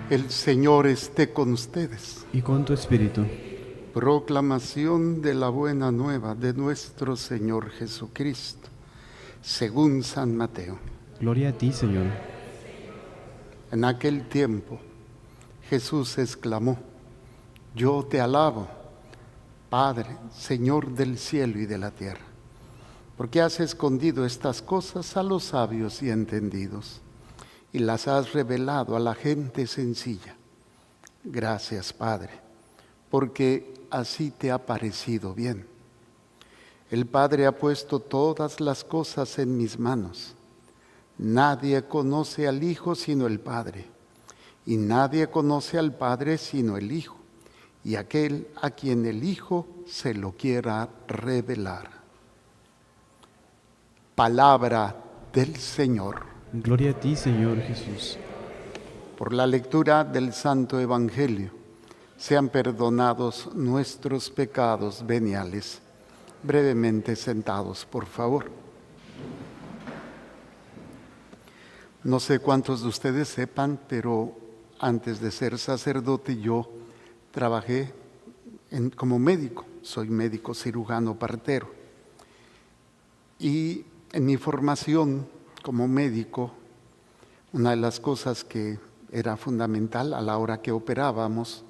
El Señor esté con ustedes. Y con tu espíritu. Proclamación de la buena nueva de nuestro Señor Jesucristo, según San Mateo. Gloria a ti, Señor. En aquel tiempo, Jesús exclamó: Yo te alabo, Padre, Señor del cielo y de la tierra, porque has escondido estas cosas a los sabios y entendidos, y las has revelado a la gente sencilla. Gracias, Padre, porque así te ha parecido bien. El Padre ha puesto todas las cosas en mis manos. Nadie conoce al Hijo sino el Padre, y nadie conoce al Padre sino el Hijo, y aquel a quien el Hijo se lo quiera revelar. Palabra del Señor. Gloria a ti, Señor Jesús. Por la lectura del Santo Evangelio, sean perdonados nuestros pecados veniales. Brevemente sentados, por favor. No sé cuántos de ustedes sepan, pero antes de ser sacerdote yo trabajé como médico. Soy médico cirujano partero. Y en mi formación como médico, una de las cosas que era fundamental a la hora que operábamos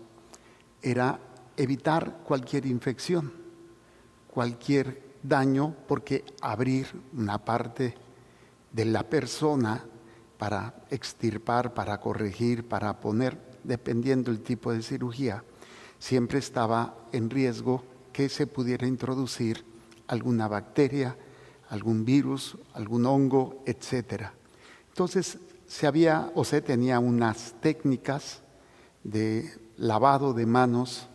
era evitar cualquier infección, cualquier daño, porque abrir una parte de la persona para extirpar, para corregir, para poner, dependiendo del tipo de cirugía, siempre estaba en riesgo que se pudiera introducir alguna bacteria, algún virus, algún hongo, etc. Entonces se tenía unas técnicas de lavado de manos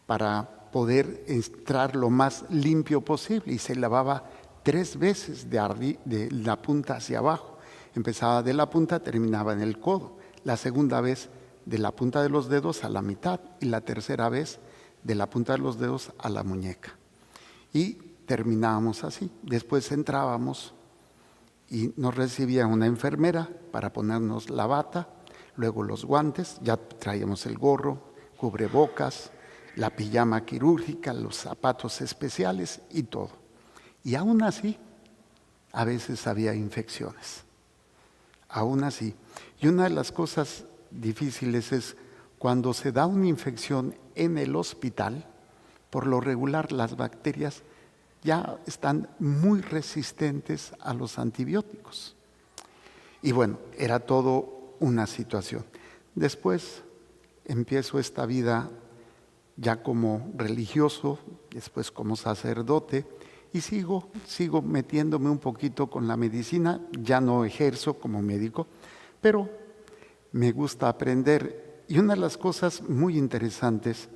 para poder entrar lo más limpio posible, y se lavaba 3 veces de la punta hacia abajo. Empezaba de la punta, terminaba en el codo. La segunda vez de la punta de los dedos a la mitad, y la tercera vez de la punta de los dedos a la muñeca. Y terminábamos así. Después entrábamos y nos recibía una enfermera para ponernos la bata, luego los guantes, ya traíamos el gorro, cubrebocas, la pijama quirúrgica, los zapatos especiales y todo. Y aún así, a veces había infecciones. Aún así. Y una de las cosas difíciles es cuando se da una infección en el hospital, por lo regular las bacterias ya están muy resistentes a los antibióticos. Y bueno, era todo una situación. Después empiezo esta vida ya como religioso, después como sacerdote, y sigo metiéndome un poquito con la medicina. Ya no ejerzo como médico, pero me gusta aprender. Y una de las cosas muy interesantes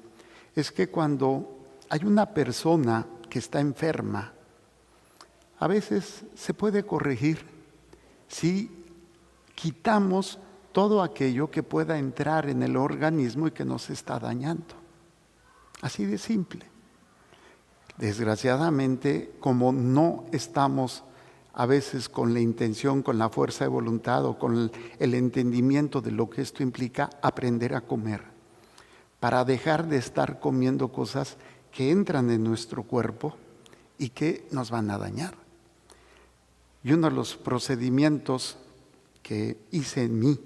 es que cuando hay una persona que está enferma, a veces se puede corregir si quitamos todo aquello que pueda entrar en el organismo y que nos está dañando. Así de simple. Desgraciadamente, como no estamos a veces con la intención, con la fuerza de voluntad o con el entendimiento de lo que esto implica, aprender a comer, para dejar de estar comiendo cosas que entran en nuestro cuerpo y que nos van a dañar. Y uno de los procedimientos que hice en mí,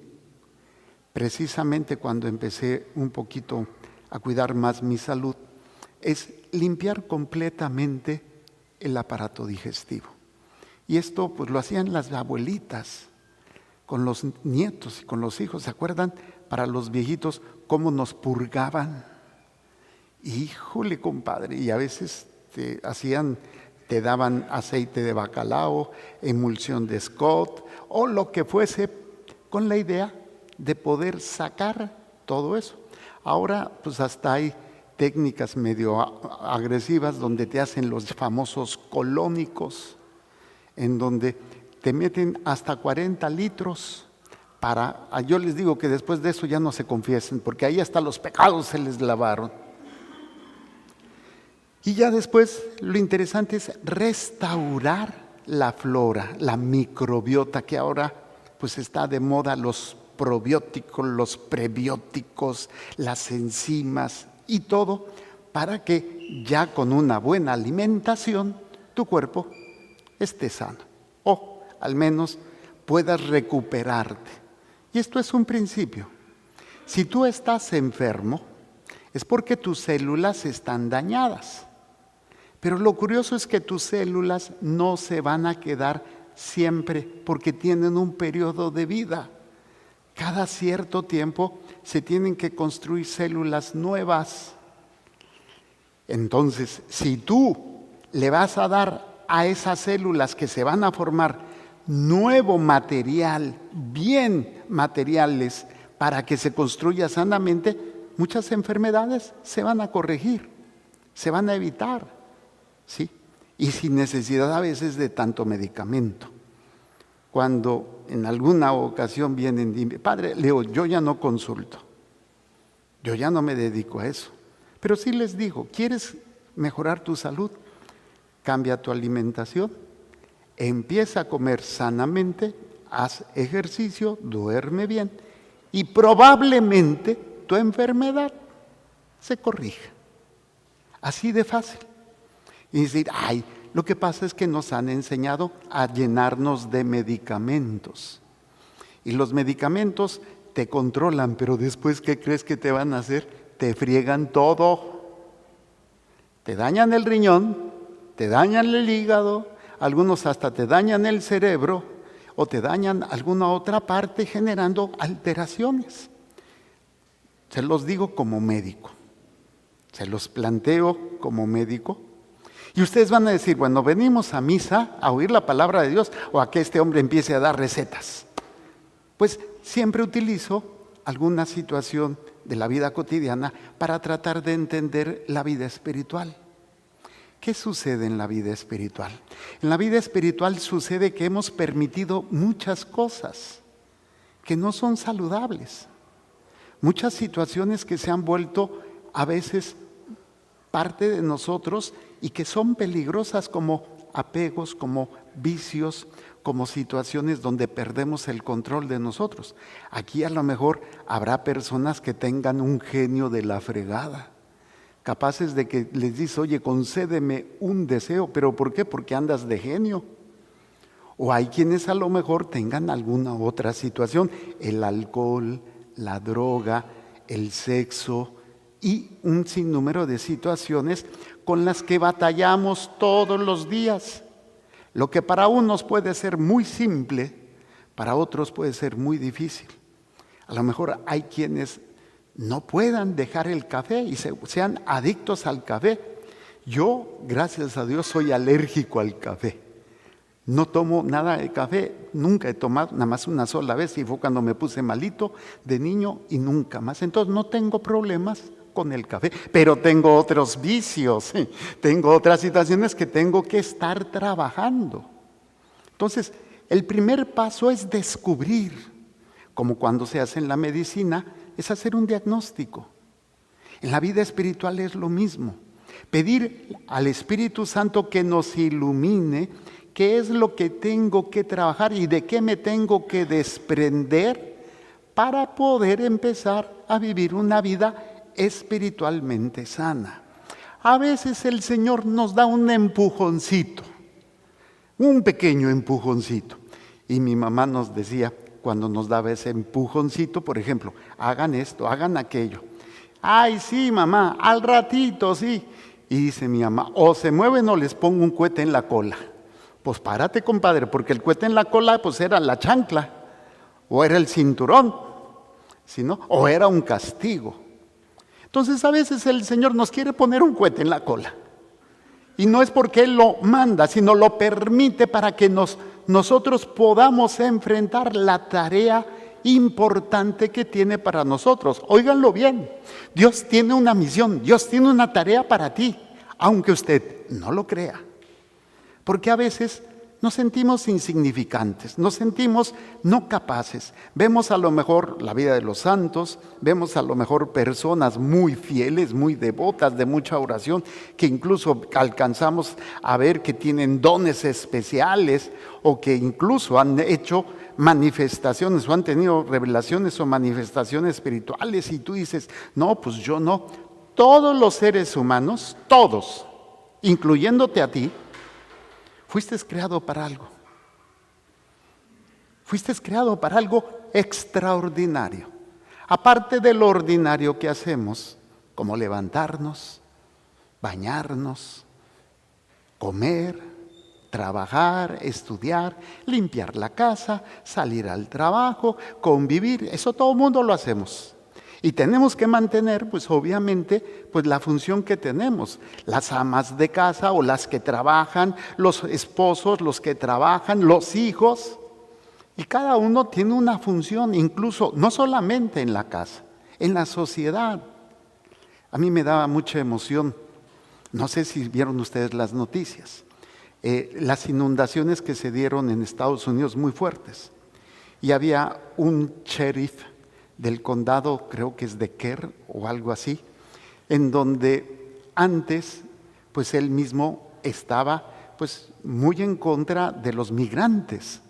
precisamente cuando empecé un poquito a cuidar más mi salud, es limpiar completamente el aparato digestivo. Y esto pues lo hacían las abuelitas con los nietos y con los hijos. ¿Se acuerdan? Para los viejitos, cómo nos purgaban. Híjole, compadre, y a veces te daban aceite de bacalao, emulsión de Scott o lo que fuese, con la idea de poder sacar todo eso. Ahora pues hasta hay técnicas medio agresivas donde te hacen los famosos colónicos, en donde te meten hasta 40 litros yo les digo que después de eso ya no se confiesen, porque ahí hasta los pecados se les lavaron. Y ya después lo interesante es restaurar la flora, la microbiota, que ahora pues está de moda los probióticos, los prebióticos, las enzimas y todo, para que ya con una buena alimentación tu cuerpo esté sano, o al menos puedas recuperarte. Y esto es un principio. Si tú estás enfermo, es porque tus células están dañadas. Pero lo curioso es que tus células no se van a quedar siempre porque tienen un periodo de vida. Cada cierto tiempo se tienen que construir células nuevas. Entonces, si tú le vas a dar a esas células que se van a formar nuevo material, bien materiales, para que se construya sanamente, muchas enfermedades se van a corregir, se van a evitar, ¿sí? Y sin necesidad a veces de tanto medicamento. Cuando en alguna ocasión vienen y dicen, padre, Leo, yo ya no consulto, yo ya no me dedico a eso. Pero sí les digo, ¿quieres mejorar tu salud? Cambia tu alimentación, empieza a comer sanamente, haz ejercicio, duerme bien y probablemente tu enfermedad se corrija. Así de fácil. Y decir, lo que pasa es que nos han enseñado a llenarnos de medicamentos. Y los medicamentos te controlan, pero después, ¿qué crees que te van a hacer? Te friegan todo. Te dañan el riñón, te dañan el hígado, algunos hasta te dañan el cerebro o te dañan alguna otra parte generando alteraciones. Se los digo como médico, se los planteo como médico. Y ustedes van a decir, bueno, venimos a misa a oír la palabra de Dios o a que este hombre empiece a dar recetas. Pues siempre utilizo alguna situación de la vida cotidiana para tratar de entender la vida espiritual. ¿Qué sucede en la vida espiritual? En la vida espiritual sucede que hemos permitido muchas cosas que no son saludables. Muchas situaciones que se han vuelto a veces parte de nosotros y que son peligrosas, como apegos, como vicios, como situaciones donde perdemos el control de nosotros. Aquí a lo mejor habrá personas que tengan un genio de la fregada, capaces de que les dice, oye, concédeme un deseo, ¿pero por qué? Porque andas de genio. O hay quienes a lo mejor tengan alguna otra situación, el alcohol, la droga, el sexo y un sinnúmero de situaciones con las que batallamos todos los días. Lo que para unos puede ser muy simple, para otros puede ser muy difícil. A lo mejor hay quienes no puedan dejar el café y sean adictos al café. Yo, gracias a Dios, soy alérgico al café. No tomo nada de café, nunca he tomado, nada más una sola vez, y fue cuando me puse malito de niño y nunca más. Entonces no tengo problemas con el café, pero tengo otros vicios, tengo otras situaciones que tengo que estar trabajando. Entonces, el primer paso es descubrir, como cuando se hace en la medicina, es hacer un diagnóstico. En la vida espiritual es lo mismo, pedir al Espíritu Santo que nos ilumine qué es lo que tengo que trabajar y de qué me tengo que desprender para poder empezar a vivir una vida espiritualmente sana. A veces el Señor nos da un empujoncito, un pequeño empujoncito. Y mi mamá nos decía, cuando nos daba ese empujoncito, por ejemplo, hagan esto, hagan aquello. Ay, sí, mamá, al ratito, sí. Y dice mi mamá, o se mueven o les pongo un cohete en la cola. Pues párate, compadre, porque el cohete en la cola pues era la chancla, o era el cinturón, ¿sí, no? O era un castigo. Entonces a veces el Señor nos quiere poner un cohete en la cola. Y no es porque Él lo manda, sino lo permite para que nosotros podamos enfrentar la tarea importante que tiene para nosotros. Óiganlo bien, Dios tiene una misión, Dios tiene una tarea para ti, aunque usted no lo crea. Porque a veces Nos sentimos insignificantes, nos sentimos no capaces. Vemos a lo mejor la vida de los santos, vemos a lo mejor personas muy fieles, muy devotas, de mucha oración, que incluso alcanzamos a ver que tienen dones especiales o que incluso han hecho manifestaciones o han tenido revelaciones o manifestaciones espirituales, y tú dices, no, pues yo no. Todos los seres humanos, todos, incluyéndote a ti, fuiste creado para algo. Fuiste creado para algo extraordinario. Aparte de lo ordinario que hacemos, como levantarnos, bañarnos, comer, trabajar, estudiar, limpiar la casa, salir al trabajo, convivir, eso todo el mundo lo hacemos. Y tenemos que mantener, pues obviamente, pues la función que tenemos. Las amas de casa o las que trabajan, los esposos, los que trabajan, los hijos. Y cada uno tiene una función, incluso no solamente en la casa, en la sociedad. A mí me daba mucha emoción, no sé si vieron ustedes las noticias, las inundaciones que se dieron en Estados Unidos muy fuertes. Y había un sheriff del condado, creo que es de Kerr o algo así, en donde antes, pues él mismo estaba pues muy en contra de los migrantes.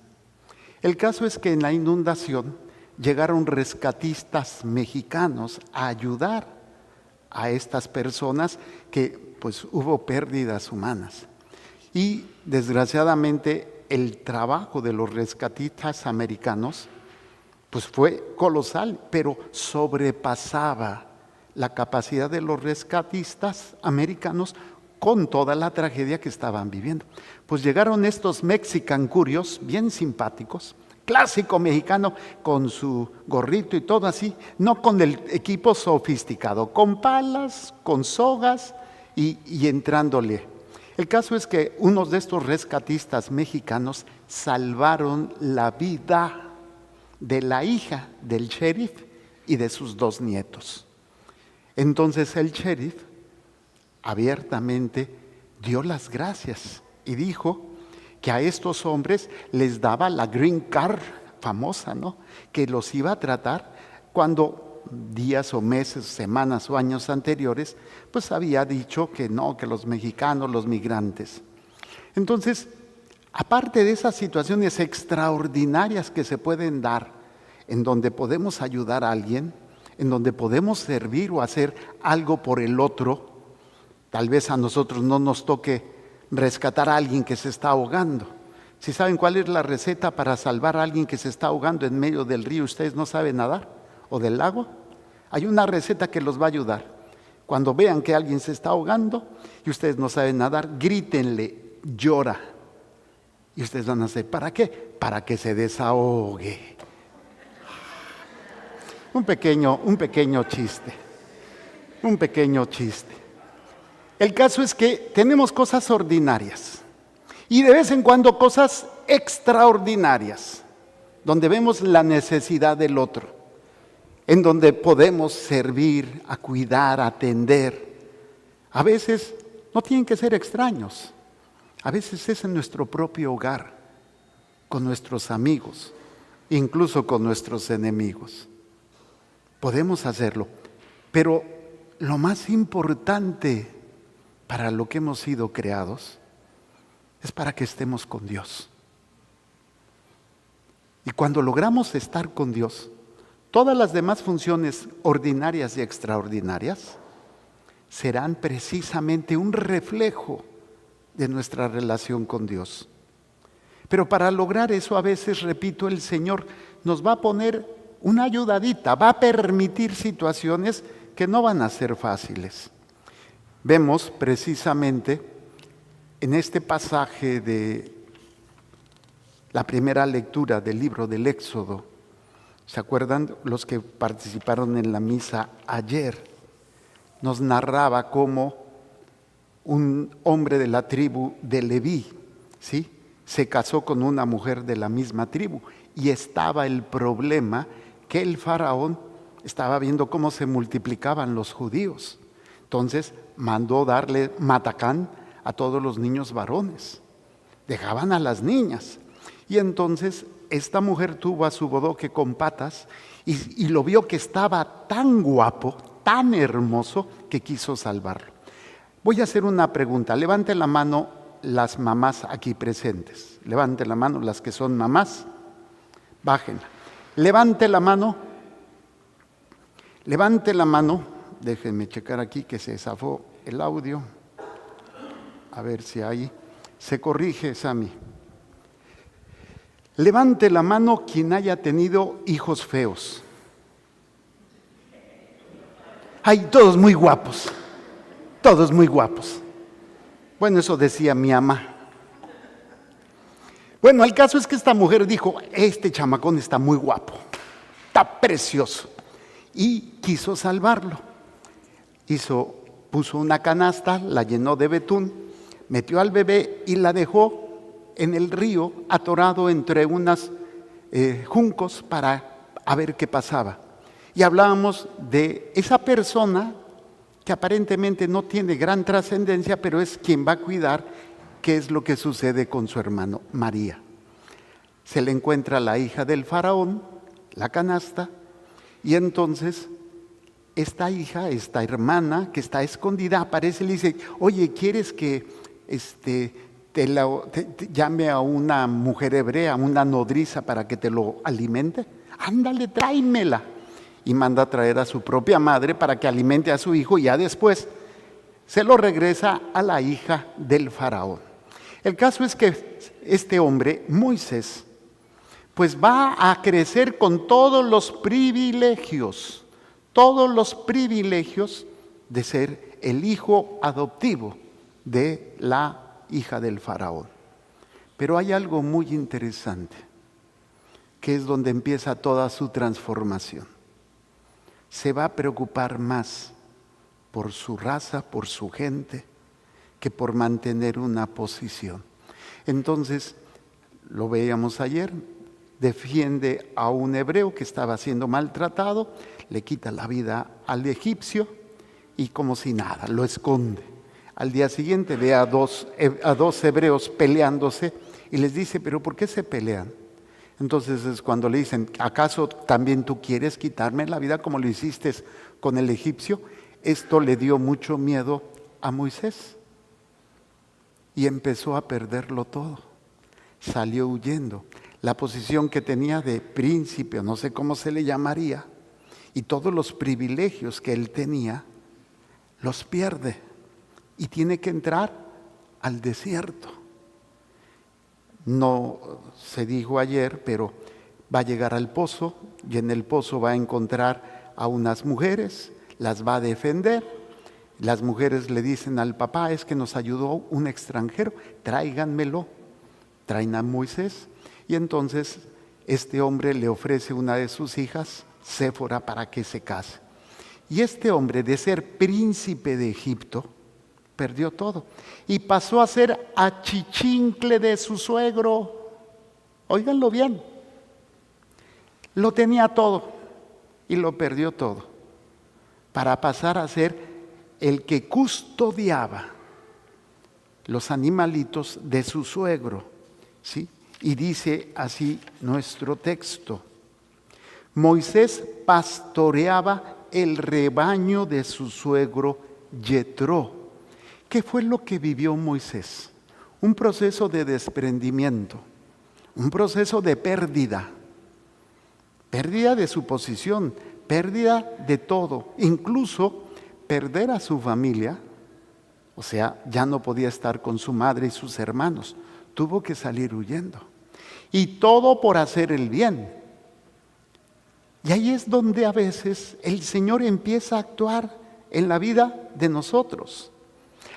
El caso es que en la inundación llegaron rescatistas mexicanos a ayudar a estas personas que pues hubo pérdidas humanas. Y desgraciadamente el trabajo de los rescatistas americanos pues fue colosal, pero sobrepasaba la capacidad de los rescatistas americanos con toda la tragedia que estaban viviendo. Pues llegaron estos Mexican Curios, bien simpáticos, clásico mexicano, con su gorrito y todo así, no con el equipo sofisticado, con palas, con sogas y entrándole. El caso es que unos de estos rescatistas mexicanos salvaron la vida de la hija del sheriff y de sus 2 nietos. Entonces el sheriff abiertamente dio las gracias y dijo que a estos hombres les daba la green card famosa, ¿no? Que los iba a tratar cuando días o meses, semanas o años anteriores, pues había dicho que no, que los mexicanos, los migrantes. Entonces, aparte de esas situaciones extraordinarias que se pueden dar, en donde podemos ayudar a alguien, en donde podemos servir o hacer algo por el otro, tal vez a nosotros no nos toque rescatar a alguien que se está ahogando. Si saben cuál es la receta para salvar a alguien que se está ahogando en medio del río, ustedes no saben nadar, o del lago, hay una receta que los va a ayudar. Cuando vean que alguien se está ahogando y ustedes no saben nadar, grítenle, llora. Y ustedes van a hacer, ¿para qué? Para que se desahogue. Un pequeño chiste. El caso es que tenemos cosas ordinarias y de vez en cuando cosas extraordinarias, donde vemos la necesidad del otro, en donde podemos servir, a cuidar, a atender. A veces no tienen que ser extraños. A veces es en nuestro propio hogar, con nuestros amigos, incluso con nuestros enemigos. Podemos hacerlo, pero lo más importante para lo que hemos sido creados es para que estemos con Dios. Y cuando logramos estar con Dios, todas las demás funciones ordinarias y extraordinarias serán precisamente un reflejo de nuestra relación con Dios. Pero para lograr eso, a veces, repito, el Señor nos va a poner una ayudadita, va a permitir situaciones que no van a ser fáciles. Vemos precisamente en este pasaje de la primera lectura del libro del Éxodo, ¿se acuerdan los que participaron en la misa ayer? Nos narraba cómo un hombre de la tribu de Leví, ¿sí?, se casó con una mujer de la misma tribu y estaba el problema que el faraón estaba viendo cómo se multiplicaban los judíos. Entonces mandó darle matacán a todos los niños varones dejaban a las niñas. Y entonces esta mujer tuvo a su bodoque con patas y lo vio que estaba tan guapo, tan hermoso, que quiso salvarlo. Voy a hacer una pregunta. Levanten la mano las mamás aquí presentes. Levanten la mano las que son mamás. Bájenla. Levante la mano. Levante la mano. Déjenme checar aquí que se zafó el audio. A ver si ahí se corrige, Sami. Levante la mano quien haya tenido hijos feos. Ay, todos muy guapos. Todos muy guapos. Bueno, eso decía mi mamá. Bueno, el caso es que esta mujer dijo, este chamacón está muy guapo, está precioso. Y quiso salvarlo. Puso una canasta, la llenó de betún, metió al bebé y la dejó en el río atorado entre unos juncos para a ver qué pasaba. Y hablábamos de esa persona que aparentemente no tiene gran trascendencia, pero es quien va a cuidar qué es lo que sucede con su hermano María. Se le encuentra la hija del faraón, la canasta, y entonces esta hija, esta hermana que está escondida, aparece y le dice, oye, ¿quieres que te llame a una mujer hebrea, una nodriza para que te lo alimente? Ándale, tráemela. Y manda a traer a su propia madre para que alimente a su hijo y ya después se lo regresa a la hija del faraón. El caso es que este hombre, Moisés, pues va a crecer con todos los privilegios de ser el hijo adoptivo de la hija del faraón. Pero hay algo muy interesante, que es donde empieza toda su transformación. Se va a preocupar más por su raza, por su gente, que por mantener una posición. Entonces, lo veíamos ayer, defiende a un hebreo que estaba siendo maltratado, le quita la vida al egipcio y como si nada, lo esconde. Al día siguiente ve a dos hebreos peleándose y les dice, ¿pero por qué se pelean? Entonces es cuando le dicen, ¿acaso también tú quieres quitarme la vida como lo hiciste con el egipcio? Esto le dio mucho miedo a Moisés y empezó a perderlo todo. Salió huyendo. La posición que tenía de príncipe, no sé cómo se le llamaría, y todos los privilegios que él tenía, los pierde y tiene que entrar al desierto. No se dijo ayer, pero va a llegar al pozo y en el pozo va a encontrar a unas mujeres, las va a defender. Las mujeres le dicen al papá, es que nos ayudó un extranjero, tráiganmelo. Traen a Moisés y entonces este hombre le ofrece una de sus hijas, Séfora, para que se case. Y este hombre, de ser príncipe de Egipto, perdió todo y pasó a ser achichincle de su suegro. Óiganlo bien, lo tenía todo y lo perdió todo para pasar a ser el que custodiaba los animalitos de su suegro, ¿sí? Y dice así nuestro texto: Moisés pastoreaba el rebaño de su suegro Yetró. ¿Qué fue lo que vivió Moisés? Un proceso de desprendimiento, un proceso de pérdida de su posición, pérdida de todo, incluso perder a su familia. O sea, ya no podía estar con su madre y sus hermanos, tuvo que salir huyendo. Y todo por hacer el bien. Y ahí es donde a veces el Señor empieza a actuar en la vida de nosotros.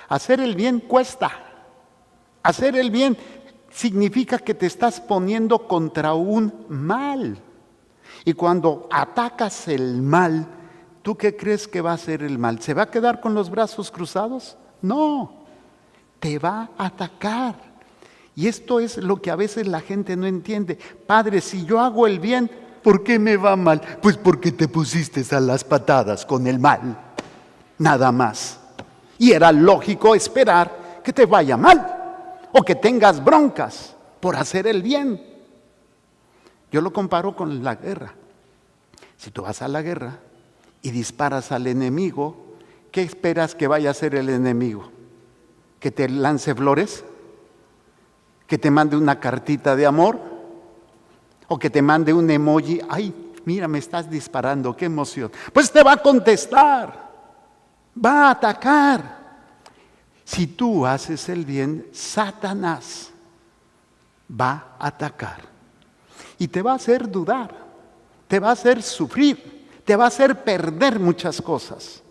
Hacer el bien cuesta. Hacer el bien significa que te estás poniendo contra un mal. Y cuando atacas el mal, ¿tú qué crees que va a hacer el mal? ¿Se va a quedar con los brazos cruzados? No, te va a atacar. Y esto es lo que a veces la gente no entiende. Padre, si yo hago el bien, ¿por qué me va mal? Pues porque te pusiste a las patadas con el mal. Nada más. Y era lógico esperar que te vaya mal. o que tengas broncas por hacer el bien. Yo lo comparo con la guerra. Si tú vas a la guerra y disparas al enemigo, ¿qué esperas que vaya a hacer el enemigo? ¿Que te lance flores? ¿Que te mande una cartita de amor? ¿O que te mande un emoji? ¡Ay, mira, me estás disparando, qué emoción! Pues te va a contestar, va a atacar. Si tú haces el bien, Satanás va a atacar y te va a hacer dudar, te va a hacer sufrir, te va a hacer perder muchas cosas.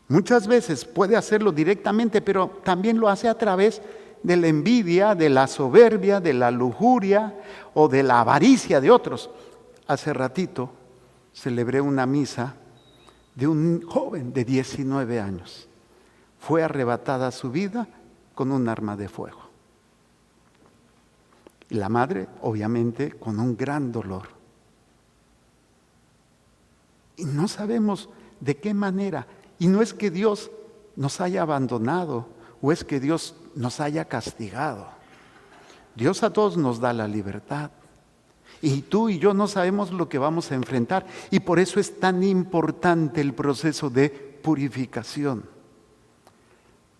Muchas veces puede hacerlo directamente, pero también lo hace a través de la envidia, de la soberbia, de la lujuria o de la avaricia de otros. Hace ratito celebré una misa de un joven de 19 años. Fue arrebatada su vida con un arma de fuego. Y la madre, obviamente, con un gran dolor. Y no sabemos de qué manera. Y no es que Dios nos haya abandonado o es que Dios nos haya castigado. Dios a todos nos da la libertad. Y tú y yo no sabemos lo que vamos a enfrentar. Y por eso es tan importante el proceso de purificación.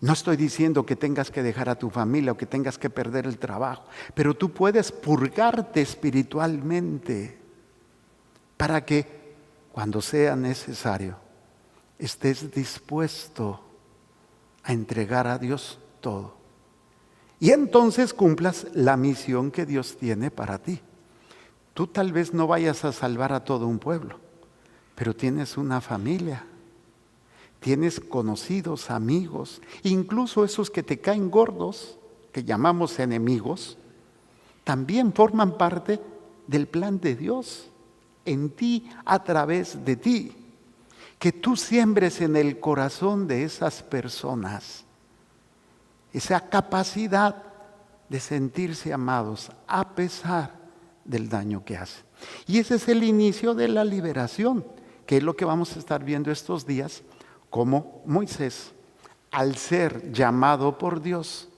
No estoy diciendo que tengas que dejar a tu familia o que tengas que perder el trabajo, pero tú puedes purgarte espiritualmente para que cuando sea necesario estés dispuesto a entregar a Dios todo. Y entonces cumplas la misión que Dios tiene para ti. Tú tal vez no vayas a salvar a todo un pueblo, pero tienes una familia. Tienes conocidos, amigos, incluso esos que te caen gordos, que llamamos enemigos, también forman parte del plan de Dios en ti, a través de ti. Que tú siembres en el corazón de esas personas esa capacidad de sentirse amados a pesar del daño que hacen. Y ese es el inicio de la liberación, que es lo que vamos a estar viendo estos días. Como Moisés, al ser llamado por Dios,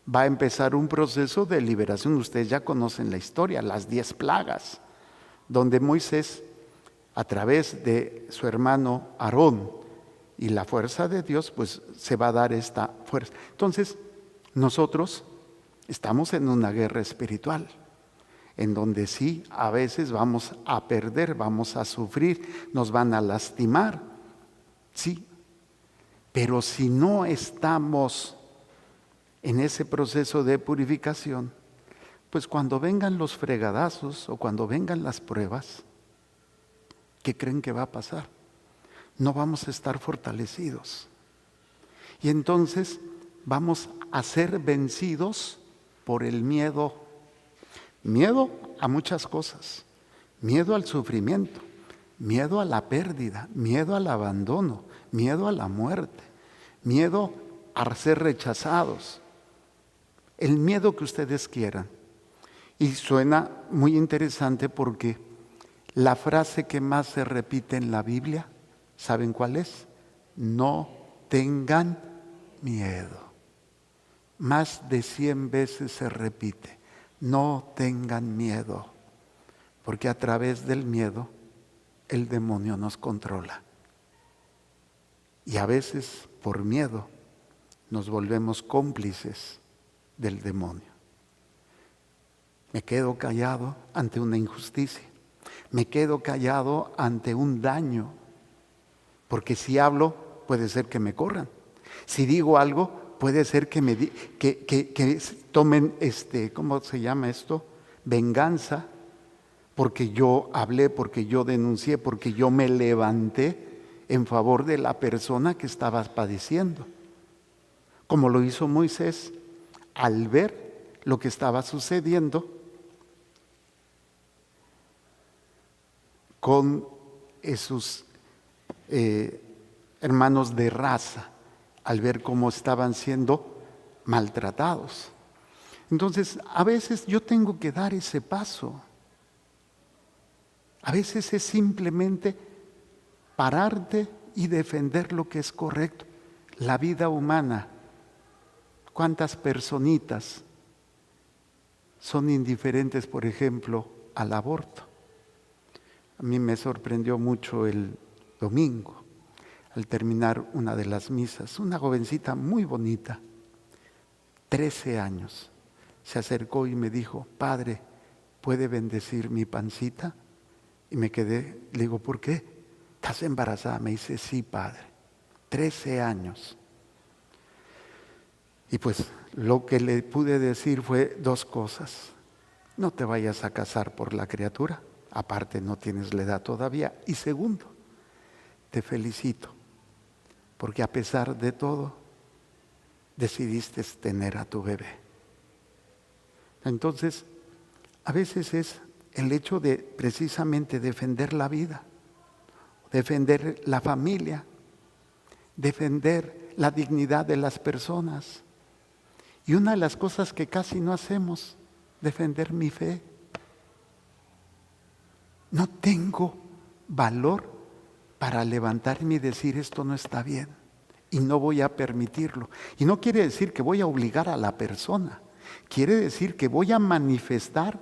va a empezar un proceso de liberación. Ustedes ya conocen la historia, las 10 plagas, donde Moisés, a través de su hermano Aarón y la fuerza de Dios, pues se va a dar esta fuerza. Entonces, nosotros estamos en una guerra espiritual, en donde sí, a veces vamos a perder, vamos a sufrir, nos van a lastimar, sí. Pero si no estamos en ese proceso de purificación, pues cuando vengan los fregadazos o cuando vengan las pruebas, ¿qué creen que va a pasar? No vamos a estar fortalecidos. Y entonces vamos a ser vencidos por el miedo. Miedo a muchas cosas. Miedo al sufrimiento, miedo a la pérdida, miedo al abandono, miedo a la muerte, miedo a ser rechazados, el miedo que ustedes quieran. Y suena muy interesante porque la frase que más se repite en la Biblia, ¿saben cuál es? No tengan miedo. Más de 100 veces se repite, no tengan miedo, porque a través del miedo el demonio nos controla. Y a veces, por miedo, nos volvemos cómplices del demonio. Me quedo callado ante una injusticia. Me quedo callado ante un daño. Porque si hablo, puede ser que me corran. Si digo algo, puede ser que tomen, ¿cómo se llama esto? Venganza. Porque yo hablé, porque yo denuncié, porque yo me levanté en favor de la persona que estaba padeciendo. Como lo hizo Moisés al ver lo que estaba sucediendo con esos hermanos de raza, al ver cómo estaban siendo maltratados. Entonces, a veces yo tengo que dar ese paso. A veces es simplemente pararte y defender lo que es correcto. La vida humana, ¿Cuántas personitas son indiferentes, por ejemplo, al aborto? A mí me sorprendió mucho el domingo, al terminar una de las misas, una jovencita muy bonita, 13 años, se acercó y me dijo: Padre, ¿puede bendecir mi pancita? Y me quedé, le digo, ¿por qué? ¿Estás embarazada? Me dice, sí, Padre, 13 años. Y pues lo que le pude decir fue dos cosas: no te vayas a casar por la criatura, aparte no tienes la edad todavía, y segundo, te felicito, porque a pesar de todo, decidiste tener a tu bebé. Entonces, a veces es el hecho de precisamente defender la vida, defender la familia, defender la dignidad de las personas. Y una de las cosas que casi no hacemos, defender mi fe. No tengo valor para levantarme y decir esto no está bien y no voy a permitirlo. Y no quiere decir que voy a obligar a la persona, quiere decir que voy a manifestar,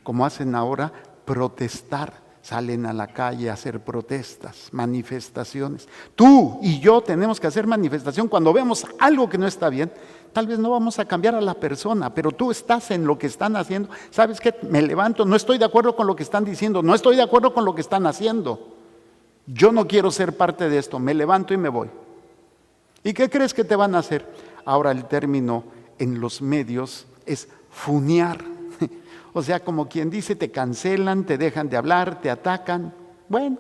como hacen ahora, protestar. Salen a la calle a hacer protestas, manifestaciones. Tú y yo tenemos que hacer manifestación cuando vemos algo que no está bien. Tal vez no vamos a cambiar a la persona, pero tú estás en lo que están haciendo. ¿Sabes qué? Me levanto, no estoy de acuerdo con lo que están diciendo, no estoy de acuerdo con lo que están haciendo. Yo no quiero ser parte de esto, me levanto y me voy. ¿Y qué crees que te van a hacer? Ahora el término en los medios es funear. O sea, como quien dice, te cancelan, te dejan de hablar, te atacan. Bueno,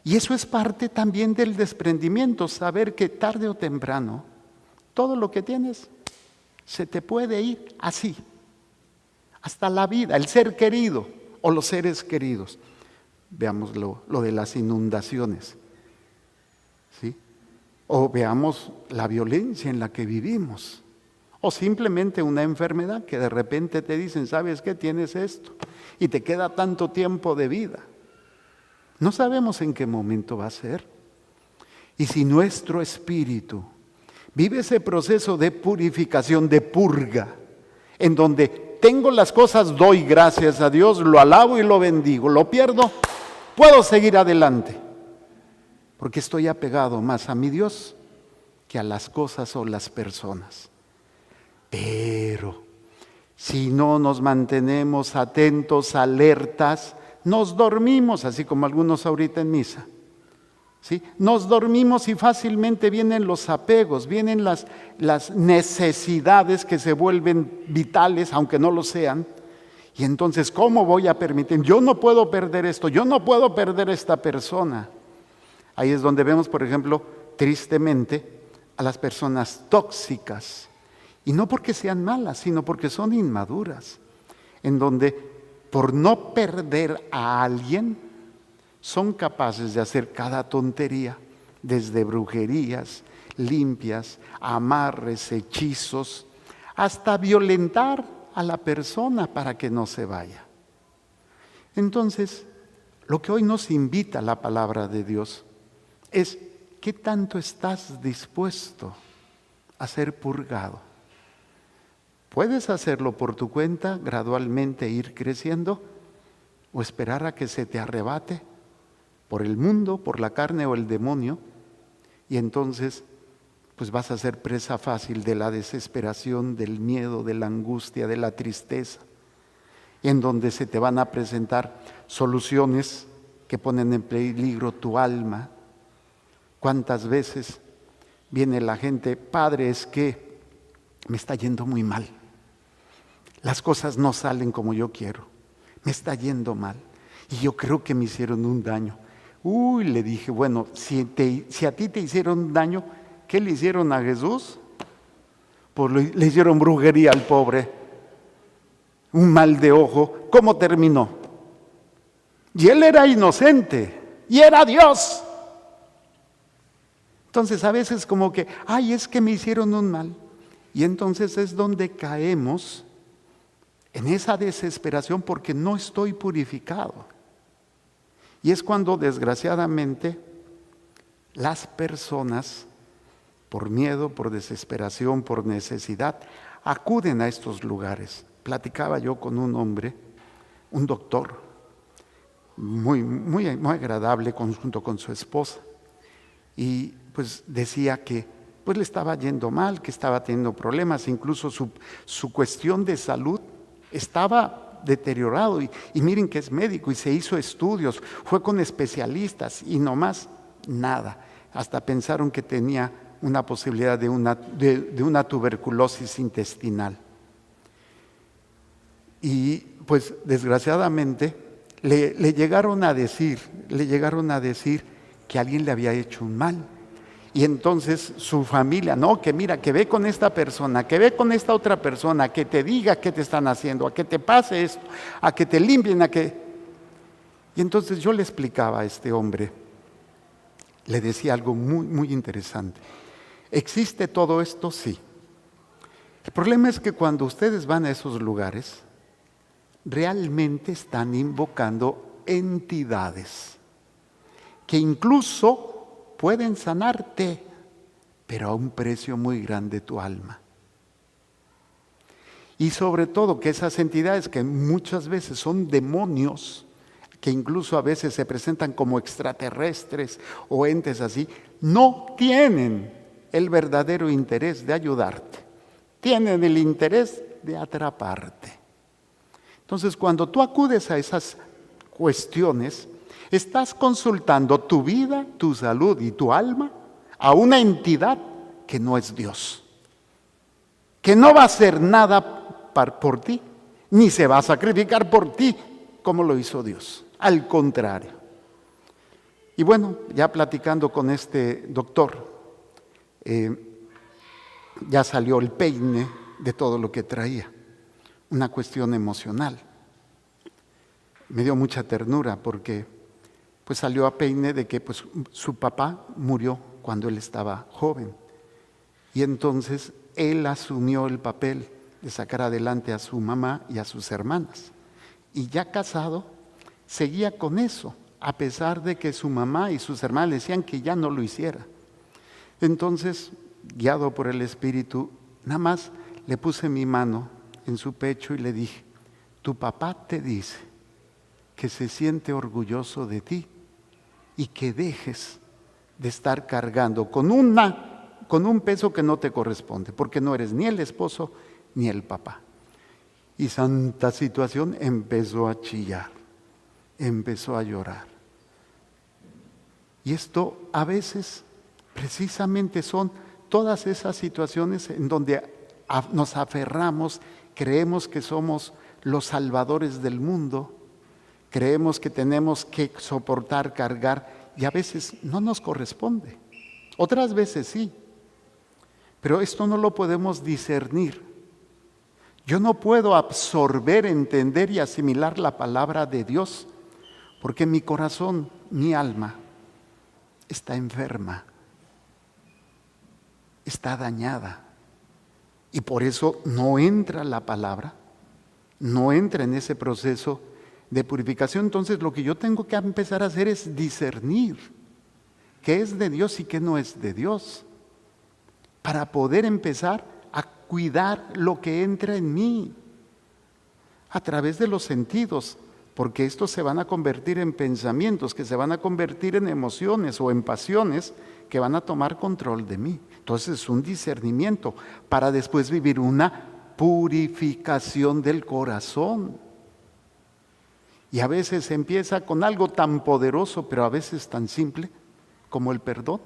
y eso es parte también del desprendimiento, saber que tarde o temprano todo lo que tienes se te puede ir así, hasta la vida, el ser querido o los seres queridos. Veamos lo de las inundaciones, ¿sí? O veamos la violencia en la que vivimos. O simplemente una enfermedad que de repente te dicen, ¿sabes qué? Tienes esto y te queda tanto tiempo de vida. No sabemos en qué momento va a ser. Y si nuestro espíritu vive ese proceso de purificación, de purga, en donde tengo las cosas, doy gracias a Dios, lo alabo y lo bendigo, lo pierdo, puedo seguir adelante, porque estoy apegado más a mi Dios que a las cosas o las personas. Pero si no nos mantenemos atentos, alertas, nos dormimos, así como algunos ahorita en misa, ¿sí? Nos dormimos y fácilmente vienen los apegos, vienen las necesidades que se vuelven vitales, aunque no lo sean. Y entonces, ¿cómo voy a permitir? Yo no puedo perder esto, yo no puedo perder esta persona. Ahí es donde vemos, por ejemplo, tristemente, a las personas tóxicas. Y no porque sean malas, sino porque son inmaduras, en donde por no perder a alguien, son capaces de hacer cada tontería, desde brujerías, limpias, amarres, hechizos, hasta violentar a la persona para que no se vaya. Entonces, lo que hoy nos invita la palabra de Dios es, ¿qué tanto estás dispuesto a ser purgado? Puedes hacerlo por tu cuenta, gradualmente ir creciendo, o esperar a que se te arrebate por el mundo, por la carne o el demonio, y entonces pues vas a ser presa fácil de la desesperación, del miedo, de la angustia, de la tristeza, en donde se te van a presentar soluciones que ponen en peligro tu alma. ¿Cuántas veces viene la gente, Padre, es que me está yendo muy mal? Las cosas no salen como yo quiero, me está yendo mal y yo creo que me hicieron un daño. Le dije, bueno, si a ti te hicieron un daño, ¿qué le hicieron a Jesús? Pues le hicieron brujería al pobre, un mal de ojo. ¿Cómo terminó? Y él era inocente y era Dios. Entonces a veces como que, es que me hicieron un mal. Y entonces es donde caemos en esa desesperación porque no estoy purificado. Y es cuando desgraciadamente las personas por miedo, por desesperación, por necesidad, acuden a estos lugares. Platicaba yo con un hombre, un doctor, muy agradable junto con su esposa, y pues decía que pues le estaba yendo mal, que estaba teniendo problemas, incluso su cuestión de salud estaba deteriorado, y miren que es médico y se hizo estudios, fue con especialistas y nomás nada, hasta pensaron que tenía una posibilidad de una tuberculosis intestinal. Y pues desgraciadamente le llegaron a decir que alguien le había hecho un mal. Y entonces su familia, no, que mira, que ve con esta persona, que ve con esta otra persona, que te diga qué te están haciendo, a que te pase esto, a que te limpien, a que... Y entonces yo le explicaba a este hombre, le decía algo muy interesante. ¿Existe todo esto? Sí. El problema es que cuando ustedes van a esos lugares, realmente están invocando entidades que incluso pueden sanarte, pero a un precio muy grande tu alma. Y sobre todo que esas entidades, que muchas veces son demonios, que incluso a veces se presentan como extraterrestres o entes así, no tienen el verdadero interés de ayudarte, tienen el interés de atraparte. Entonces, cuando tú acudes a esas cuestiones, estás consultando tu vida, tu salud y tu alma a una entidad que no es Dios, que no va a hacer nada por ti, ni se va a sacrificar por ti como lo hizo Dios. Al contrario. Y bueno, ya platicando con este doctor, ya salió el peine de todo lo que traía, una cuestión emocional. Me dio mucha ternura porque pues salió a peine de que pues su papá murió cuando él estaba joven, y entonces él asumió el papel de sacar adelante a su mamá y a sus hermanas, y ya casado seguía con eso, a pesar de que su mamá y sus hermanas le decían que ya no lo hiciera. Entonces, guiado por el Espíritu, nada más le puse mi mano en su pecho y le dije: tu papá te dice que se siente orgulloso de ti y que dejes de estar cargando con un peso que no te corresponde, porque no eres ni el esposo ni el papá. Y santa situación, empezó a chillar, empezó a llorar. Y esto a veces precisamente son todas esas situaciones en donde nos aferramos, creemos que somos los salvadores del mundo, creemos que tenemos que soportar, cargar, y a veces no nos corresponde. Otras veces sí, pero esto no lo podemos discernir. Yo no puedo absorber, entender y asimilar la palabra de Dios, porque mi corazón, mi alma, está enferma, está dañada, y por eso no entra la palabra, no entra en ese proceso de purificación. Entonces lo que yo tengo que empezar a hacer es discernir qué es de Dios y qué no es de Dios, para poder empezar a cuidar lo que entra en mí a través de los sentidos, porque estos se van a convertir en pensamientos, que se van a convertir en emociones o en pasiones que van a tomar control de mí. Entonces es un discernimiento para después vivir una purificación del corazón. Y a veces empieza con algo tan poderoso, pero a veces tan simple como el perdón.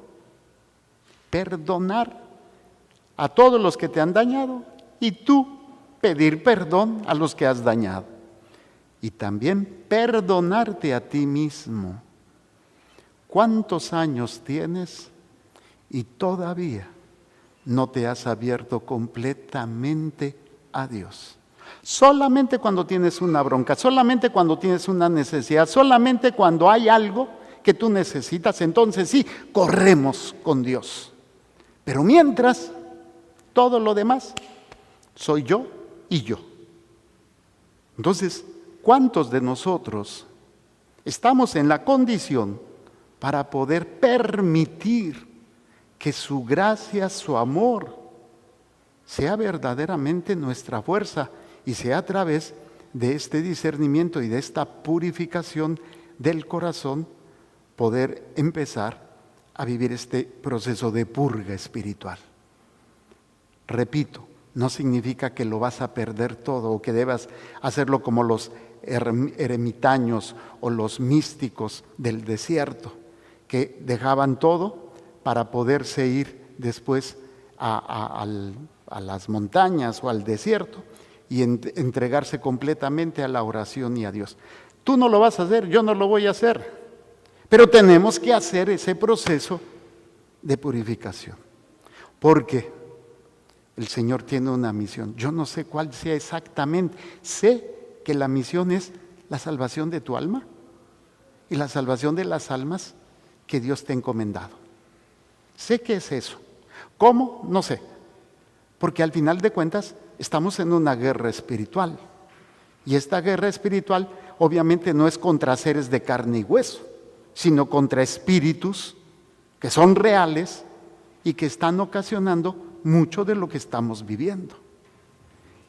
Perdonar a todos los que te han dañado y tú pedir perdón a los que has dañado. Y también perdonarte a ti mismo. ¿Cuántos años tienes y todavía no te has abierto completamente a Dios? Solamente cuando tienes una bronca, solamente cuando tienes una necesidad, solamente cuando hay algo que tú necesitas, entonces sí, corremos con Dios. Pero mientras, todo lo demás soy yo y yo. Entonces, ¿cuántos de nosotros estamos en la condición para poder permitir que su gracia, su amor, sea verdaderamente nuestra fuerza y sea a través de este discernimiento y de esta purificación del corazón poder empezar a vivir este proceso de purga espiritual. Repito, no significa que lo vas a perder todo o que debas hacerlo como los ermitaños o los místicos del desierto, que dejaban todo para poderse ir después a las montañas o al desierto y entregarse completamente a la oración y a Dios. Tú no lo vas a hacer, yo no lo voy a hacer, pero tenemos que hacer ese proceso de purificación, porque el Señor tiene una misión. Yo no sé cuál sea exactamente, sé que la misión es la salvación de tu alma y la salvación de las almas que Dios te ha encomendado. Sé que es eso. ¿Cómo? No sé. Porque al final de cuentas estamos en una guerra espiritual. Y esta guerra espiritual obviamente no es contra seres de carne y hueso, sino contra espíritus que son reales y que están ocasionando mucho de lo que estamos viviendo.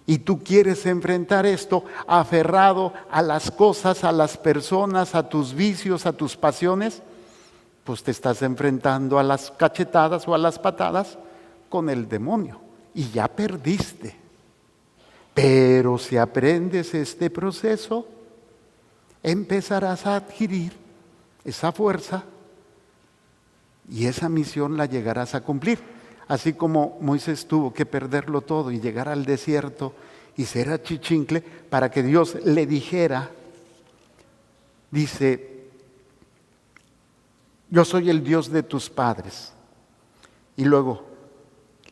Y tú quieres enfrentar esto aferrado a las cosas, a las personas, a tus vicios, a tus pasiones, pues te estás enfrentando a las cachetadas o a las patadas con el demonio y ya perdiste. Pero si aprendes este proceso, empezarás a adquirir esa fuerza y esa misión la llegarás a cumplir. Así como Moisés tuvo que perderlo todo y llegar al desierto y ser achichincle para que Dios le dijera, dice, yo soy el Dios de tus padres. Y luego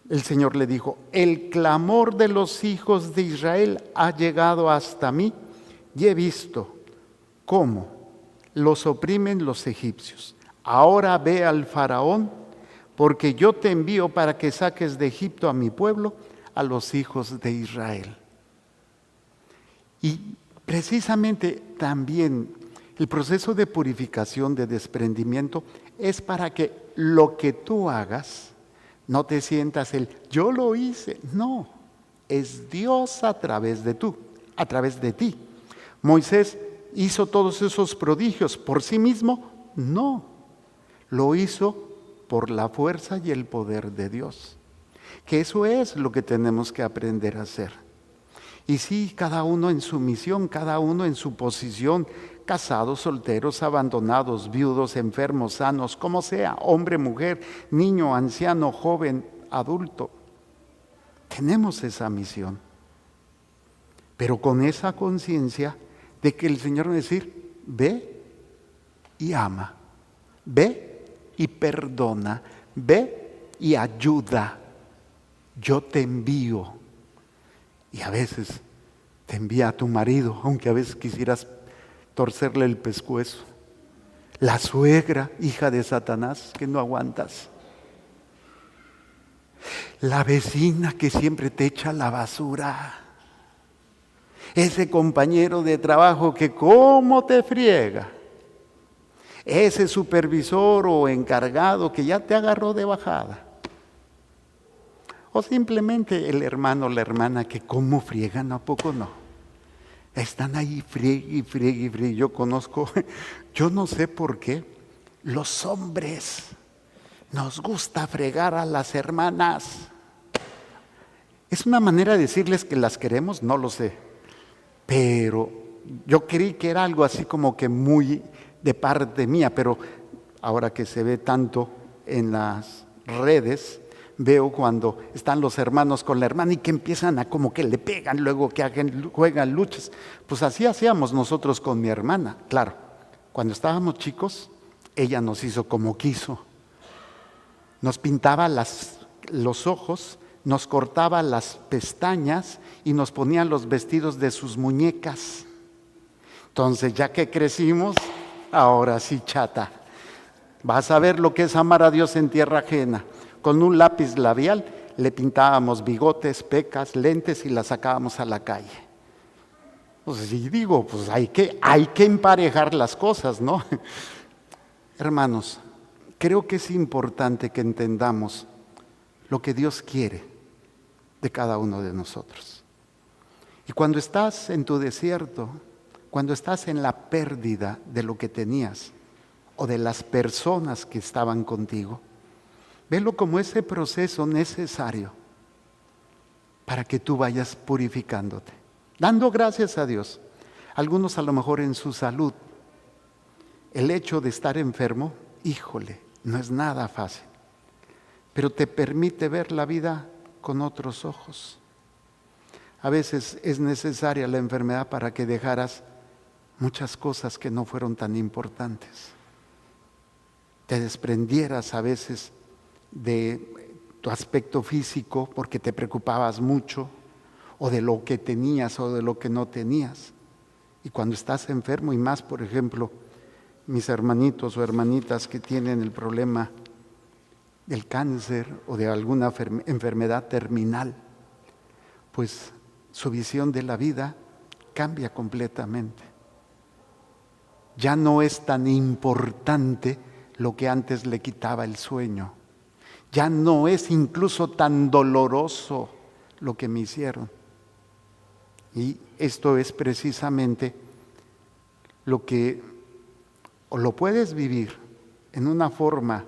el Señor le dijo, el clamor de los hijos de Israel ha llegado hasta mí y he visto cómo los oprimen los egipcios. Ahora ve al faraón, porque yo te envío para que saques de Egipto a mi pueblo, a los hijos de Israel. Y precisamente también el proceso de purificación, de desprendimiento, es para que lo que tú hagas, no te sientas yo lo hice. No, es Dios a través de ti. Moisés hizo todos esos prodigios por sí mismo, no, lo hizo por la fuerza y el poder de Dios. Que eso es lo que tenemos que aprender a hacer. Y sí, cada uno en su misión, cada uno en su posición, casados, solteros, abandonados, viudos, enfermos, sanos, como sea, hombre, mujer, niño, anciano, joven, adulto. Tenemos esa misión. Pero con esa conciencia de que el Señor va a decir, ve y ama, ve y perdona, ve y ayuda. Yo te envío. Y a veces te envía a tu marido, aunque a veces quisieras torcerle el pescuezo. La suegra, hija de Satanás, que no aguantas. La vecina que siempre te echa la basura. Ese compañero de trabajo que cómo te friega. Ese supervisor o encargado que ya te agarró de bajada. O simplemente el hermano o la hermana que cómo friegan, ¿a poco no? Están ahí friegue y friegue y friegue. Yo conozco, yo no sé por qué, los hombres nos gusta fregar a las hermanas. ¿Es una manera de decirles que las queremos? No lo sé. Pero yo creí que era algo así como que muy de parte mía, pero ahora que se ve tanto en las redes, veo cuando están los hermanos con la hermana y que empiezan a como que le pegan, luego que juegan luchas. Pues así hacíamos nosotros con mi hermana. Claro, cuando estábamos chicos, ella nos hizo como quiso. Nos pintaba los ojos, nos cortaba las pestañas y nos ponía los vestidos de sus muñecas. Entonces, ya que crecimos, ahora sí, chata, vas a ver lo que es amar a Dios en tierra ajena. Con un lápiz labial le pintábamos bigotes, pecas, lentes y la sacábamos a la calle. Pues sí, digo, pues hay que emparejar las cosas, ¿no? Hermanos, creo que es importante que entendamos lo que Dios quiere de cada uno de nosotros. Y cuando estás en tu desierto, cuando estás en la pérdida de lo que tenías o de las personas que estaban contigo, velo como ese proceso necesario para que tú vayas purificándote, dando gracias a Dios. Algunos a lo mejor en su salud, el hecho de estar enfermo, híjole, no es nada fácil, pero te permite ver la vida con otros ojos. A veces es necesaria la enfermedad para que dejaras muchas cosas que no fueron tan importantes. Te desprendieras a veces de tu aspecto físico porque te preocupabas mucho, o de lo que tenías o de lo que no tenías. Y cuando estás enfermo, y más, por ejemplo, mis hermanitos o hermanitas que tienen el problema del cáncer o de alguna enfermedad terminal, pues su visión de la vida cambia completamente. Ya no es tan importante lo que antes le quitaba el sueño. Ya no es incluso tan doloroso lo que me hicieron. Y esto es precisamente lo que o lo puedes vivir en una forma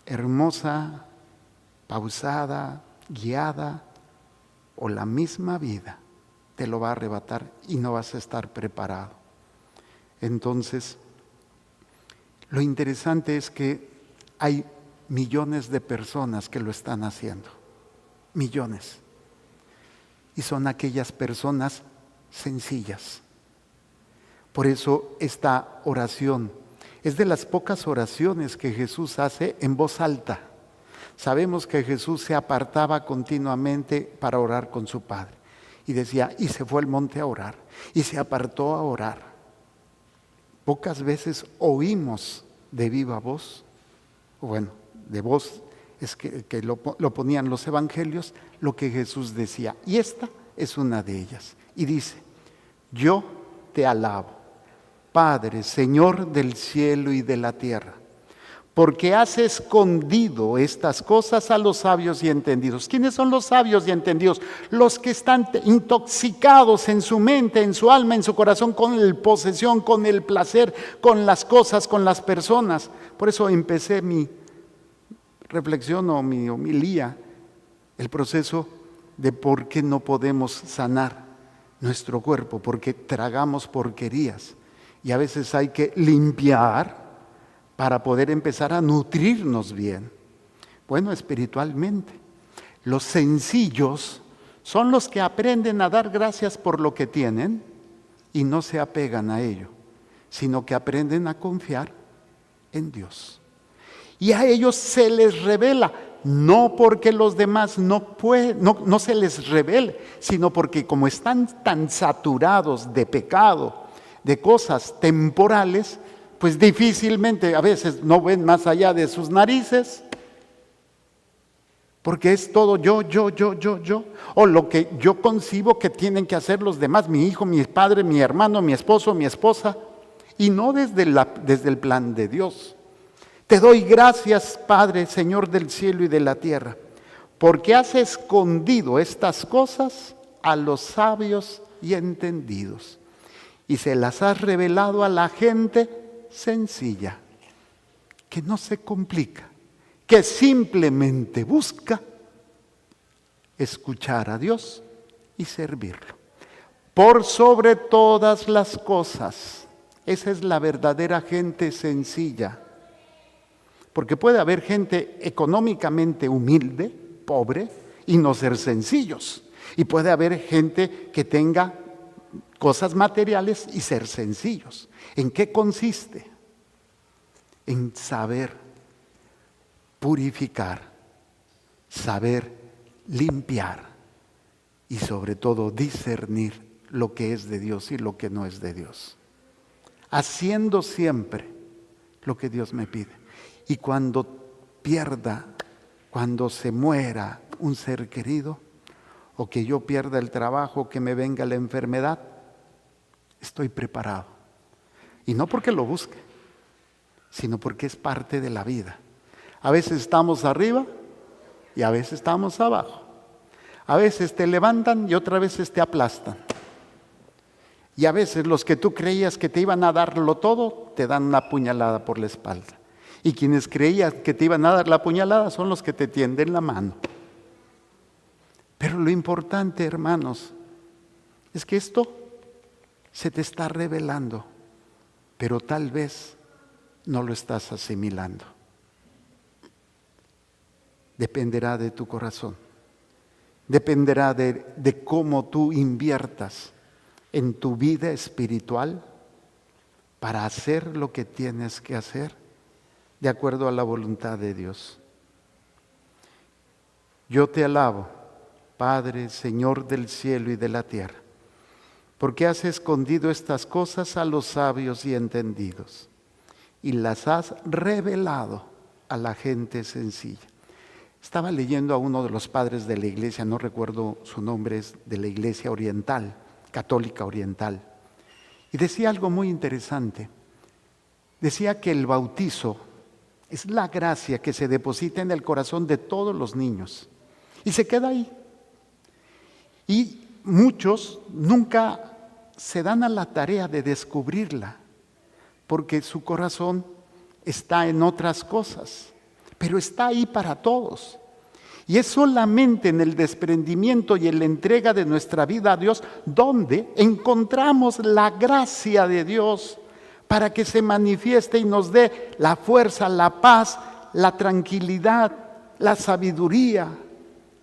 hermosa, pausada, guiada, o la misma vida te lo va a arrebatar y no vas a estar preparado. Entonces, lo interesante es que hay millones de personas que lo están haciendo, millones. Y son aquellas personas sencillas. Por eso esta oración es de las pocas oraciones que Jesús hace en voz alta. Sabemos que Jesús se apartaba continuamente para orar con su Padre. Y decía, y se fue al monte a orar, y se apartó a orar. Pocas veces oímos de viva voz, bueno, de voz es que lo ponían los evangelios, lo que Jesús decía. Y esta es una de ellas. Y dice, yo te alabo, Padre, Señor del cielo y de la tierra, porque has escondido estas cosas a los sabios y entendidos. ¿Quiénes son los sabios y entendidos? Los que están intoxicados en su mente, en su alma, en su corazón, con la posesión, con el placer, con las cosas, con las personas. Por eso empecé mi reflexión o mi homilía, el proceso de por qué no podemos sanar nuestro cuerpo, porque tragamos porquerías. Y a veces hay que limpiar para poder empezar a nutrirnos bien. Bueno, espiritualmente, los sencillos son los que aprenden a dar gracias por lo que tienen y no se apegan a ello, sino que aprenden a confiar en Dios. Y a ellos se les revela, no porque los demás no se les revele, sino porque como están tan saturados de pecado, de cosas temporales, pues difícilmente a veces no ven más allá de sus narices, porque es todo yo, o lo que yo concibo que tienen que hacer los demás, mi hijo, mi padre, mi hermano, mi esposo, mi esposa, y no desde el plan de Dios. Te doy gracias, Padre, Señor del cielo y de la tierra, porque has escondido estas cosas a los sabios y entendidos, y se las has revelado a la gente sencilla, que no se complica, que simplemente busca escuchar a Dios y servirlo. Por sobre todas las cosas, esa es la verdadera gente sencilla. Porque puede haber gente económicamente humilde, pobre, y no ser sencillos. Y puede haber gente que tenga cosas materiales y ser sencillos. ¿En qué consiste? En saber purificar, saber limpiar y sobre todo discernir lo que es de Dios y lo que no es de Dios. Haciendo siempre lo que Dios me pide. Y cuando pierda, cuando se muera un ser querido, o que yo pierda el trabajo, que me venga la enfermedad, estoy preparado. Y no porque lo busque, sino porque es parte de la vida. A veces estamos arriba y a veces estamos abajo. A veces te levantan y otras veces te aplastan. Y a veces los que tú creías que te iban a darlo todo, te dan una puñalada por la espalda. Y quienes creías que te iban a dar la puñalada son los que te tienden la mano. Pero lo importante, hermanos, es que esto se te está revelando, pero tal vez no lo estás asimilando. Dependerá de tu corazón, dependerá de cómo tú inviertas en tu vida espiritual para hacer lo que tienes que hacer de acuerdo a la voluntad de Dios. Yo te alabo, Padre, Señor del cielo y de la tierra, porque has escondido estas cosas a los sabios y entendidos y las has revelado a la gente sencilla. Estaba leyendo a uno de los padres de la iglesia, no recuerdo su nombre, es de la iglesia oriental, católica oriental, y decía algo muy interesante. Decía que el bautizo es la gracia que se deposita en el corazón de todos los niños y se queda ahí. Y muchos nunca se dan a la tarea de descubrirla porque su corazón está en otras cosas, pero está ahí para todos. Y es solamente en el desprendimiento y en la entrega de nuestra vida a Dios donde encontramos la gracia de Dios para que se manifieste y nos dé la fuerza, la paz, la tranquilidad, la sabiduría,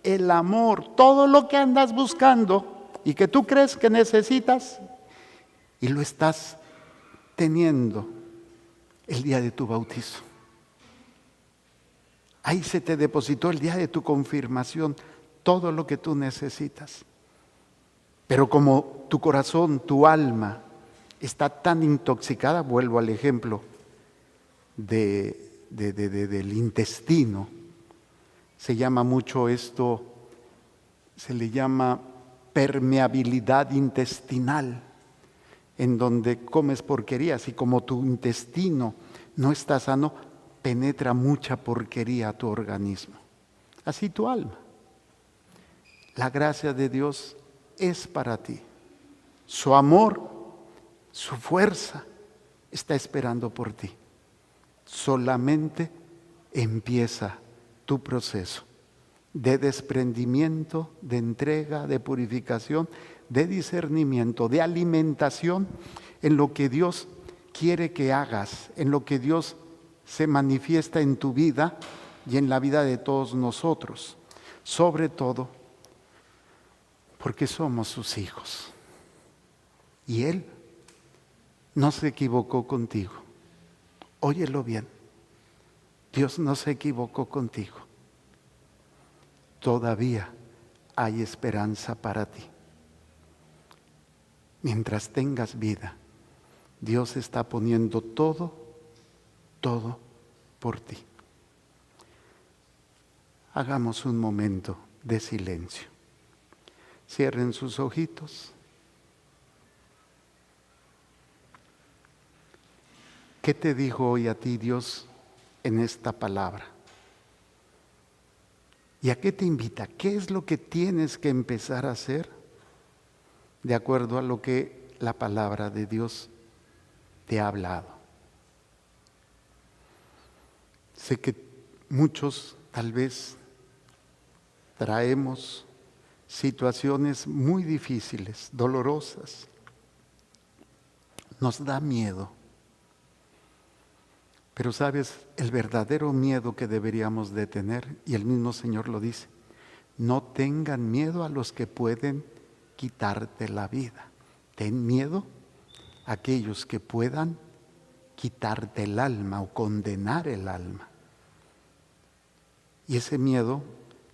el amor, todo lo que andas buscando y que tú crees que necesitas y lo estás teniendo el día de tu bautizo. Ahí se te depositó el día de tu confirmación todo lo que tú necesitas. Pero como tu corazón, tu alma está tan intoxicada, vuelvo al ejemplo del intestino. Se llama mucho esto, se le llama permeabilidad intestinal, en donde comes porquerías y como tu intestino no está sano, penetra mucha porquería a tu organismo. Así tu alma. La gracia de Dios es para ti. Su amor, su fuerza está esperando por ti. Solamente empieza tu proceso de desprendimiento, de entrega, de purificación, de discernimiento, de alimentación en lo que Dios quiere que hagas, en lo que Dios se manifiesta en tu vida y en la vida de todos nosotros, sobre todo porque somos sus hijos. Y Él no se equivocó contigo. Óyelo bien, Dios no se equivocó contigo. Todavía hay esperanza para ti. Mientras tengas vida, Dios está poniendo todo por ti. Hagamos un momento de silencio. Cierren sus ojitos. ¿Qué te dijo hoy a ti Dios en esta palabra? ¿Y a qué te invita? ¿Qué es lo que tienes que empezar a hacer de acuerdo a lo que la palabra de Dios te ha hablado? Sé que muchos tal vez traemos situaciones muy difíciles, dolorosas. Nos da miedo. Pero sabes, el verdadero miedo que deberíamos de tener, y el mismo Señor lo dice, no tengan miedo a los que pueden quitarte la vida. Ten miedo a aquellos que puedan quitarte el alma o condenar el alma. Y ese miedo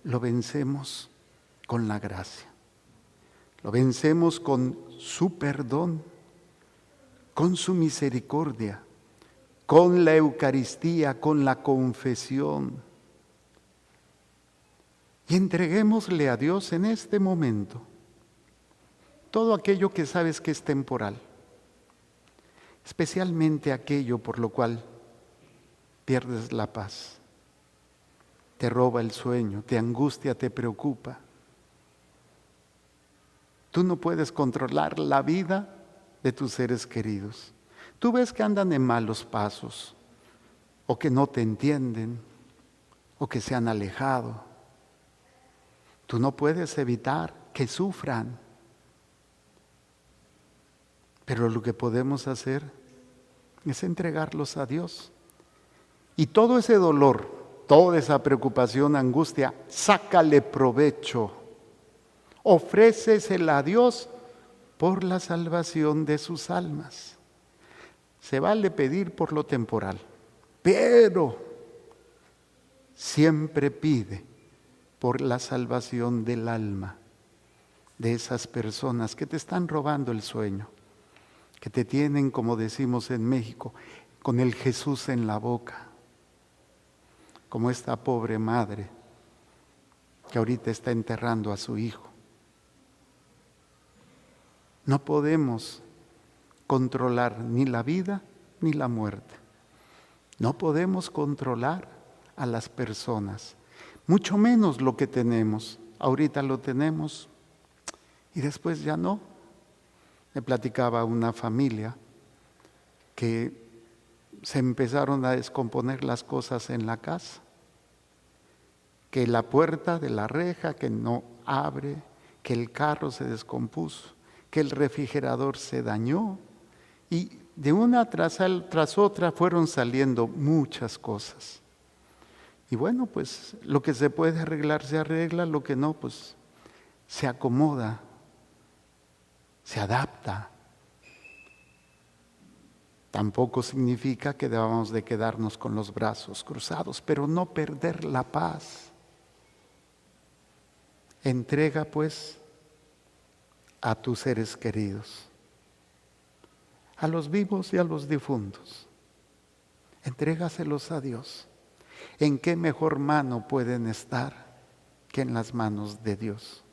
lo vencemos con la gracia. Lo vencemos con su perdón, con su misericordia, con la Eucaristía, con la confesión. Y entreguémosle a Dios en este momento todo aquello que sabes que es temporal, especialmente aquello por lo cual pierdes la paz, te roba el sueño, te angustia, te preocupa. Tú no puedes controlar la vida de tus seres queridos. Tú ves que andan en malos pasos, o que no te entienden, o que se han alejado. Tú no puedes evitar que sufran. Pero lo que podemos hacer es entregarlos a Dios. Y todo ese dolor, toda esa preocupación, angustia, sácale provecho. Ofrécesela a Dios por la salvación de sus almas. Se vale pedir por lo temporal, pero siempre pide por la salvación del alma de esas personas que te están robando el sueño, que te tienen, como decimos en México, con el Jesús en la boca, como esta pobre madre que ahorita está enterrando a su hijo. No podemos controlar ni la vida ni la muerte. No podemos controlar a las personas, mucho menos lo que tenemos. Ahorita lo tenemos y después ya no. Me platicaba una familia que se empezaron a descomponer las cosas en la casa, que la puerta de la reja que no abre, que el carro se descompuso, que el refrigerador se dañó, y de una tras otra fueron saliendo muchas cosas. Y bueno, pues lo que se puede arreglar se arregla, lo que no, pues se acomoda, se adapta. Tampoco significa que debamos de quedarnos con los brazos cruzados, pero no perder la paz. Entrega pues a tus seres queridos, a los vivos y a los difuntos. Entrégaselos a Dios. ¿En qué mejor mano pueden estar que en las manos de Dios?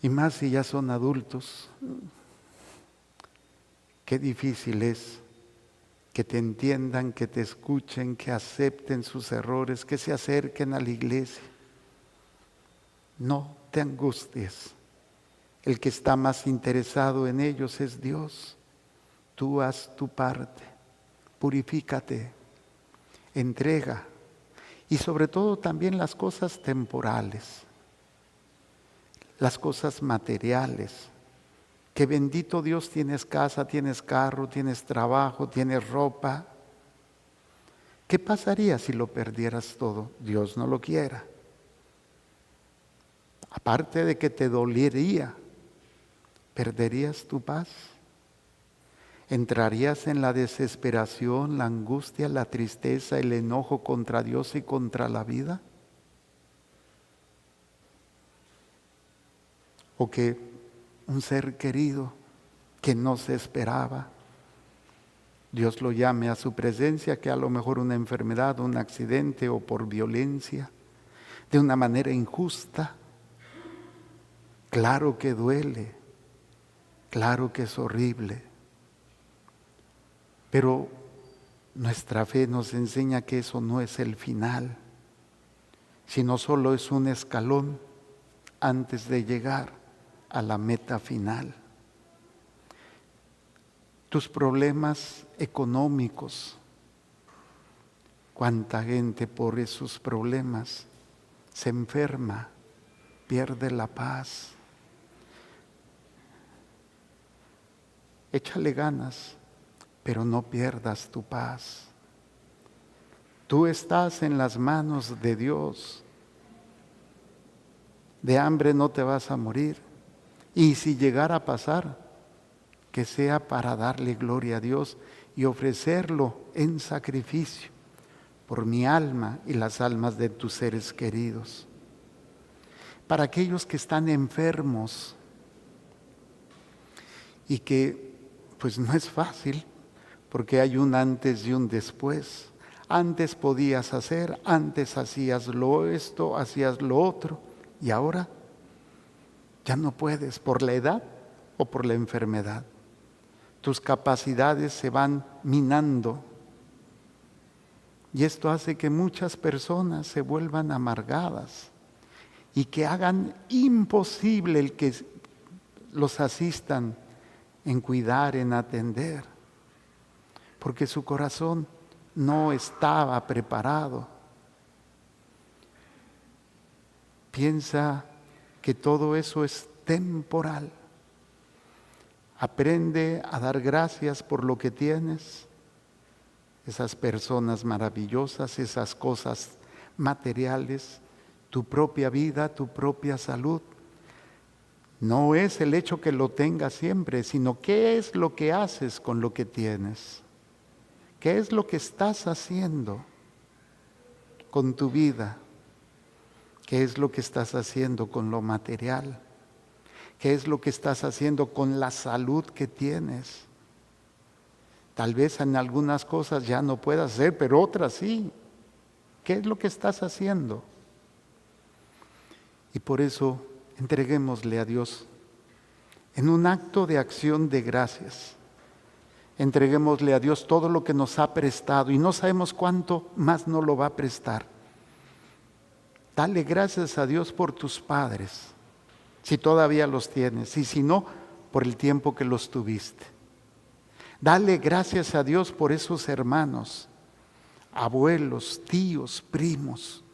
Y más si ya son adultos, qué difícil es que te entiendan, que te escuchen, que acepten sus errores, que se acerquen a la iglesia. No te angusties. El que está más interesado en ellos es Dios. Tú haz tu parte, purifícate, entrega, y sobre todo también las cosas temporales, las cosas materiales, que bendito Dios tienes casa, tienes carro, tienes trabajo, tienes ropa. ¿Qué pasaría si lo perdieras todo? Dios no lo quiera. Aparte de que te dolería, ¿perderías tu paz? ¿Entrarías en la desesperación, la angustia, la tristeza, el enojo contra Dios y contra la vida? ¿O que un ser querido que no se esperaba, Dios lo llame a su presencia, que a lo mejor una enfermedad, un accidente o por violencia, de una manera injusta? Claro que duele, claro que es horrible, pero nuestra fe nos enseña que eso no es el final, sino solo es un escalón antes de llegar a la meta final. Tus problemas económicos, cuánta gente por esos problemas se enferma, pierde la paz. Échale ganas, pero no pierdas tu paz. Tú estás en las manos de Dios. De hambre no te vas a morir. Y si llegara a pasar, que sea para darle gloria a Dios y ofrecerlo en sacrificio por mi alma y las almas de tus seres queridos. Para aquellos que están enfermos y que pues no es fácil, porque hay un antes y un después. Antes podías hacer, antes hacías esto, hacías lo otro, y ahora ya no puedes por la edad o por la enfermedad. tus capacidades se van minando. Y esto hace que muchas personas se vuelvan amargadas y que hagan imposible el que los asistan en cuidar, en atender, porque su corazón no estaba preparado. Piensa que todo eso es temporal. Aprende a dar gracias por lo que tienes, esas personas maravillosas, esas cosas materiales, tu propia vida, tu propia salud. No es el hecho que lo tengas siempre, sino qué es lo que haces con lo que tienes. ¿Qué es lo que estás haciendo con tu vida? ¿Qué es lo que estás haciendo con lo material? ¿Qué es lo que estás haciendo con la salud que tienes? Tal vez en algunas cosas ya no puedas hacer, pero otras sí. ¿Qué es lo que estás haciendo? Y por eso entreguémosle a Dios en un acto de acción de gracias. Entreguémosle a Dios todo lo que nos ha prestado y no sabemos cuánto más nos lo va a prestar. Dale gracias a Dios por tus padres, si todavía los tienes, y si no, por el tiempo que los tuviste. Dale gracias a Dios por esos hermanos, abuelos, tíos, primos,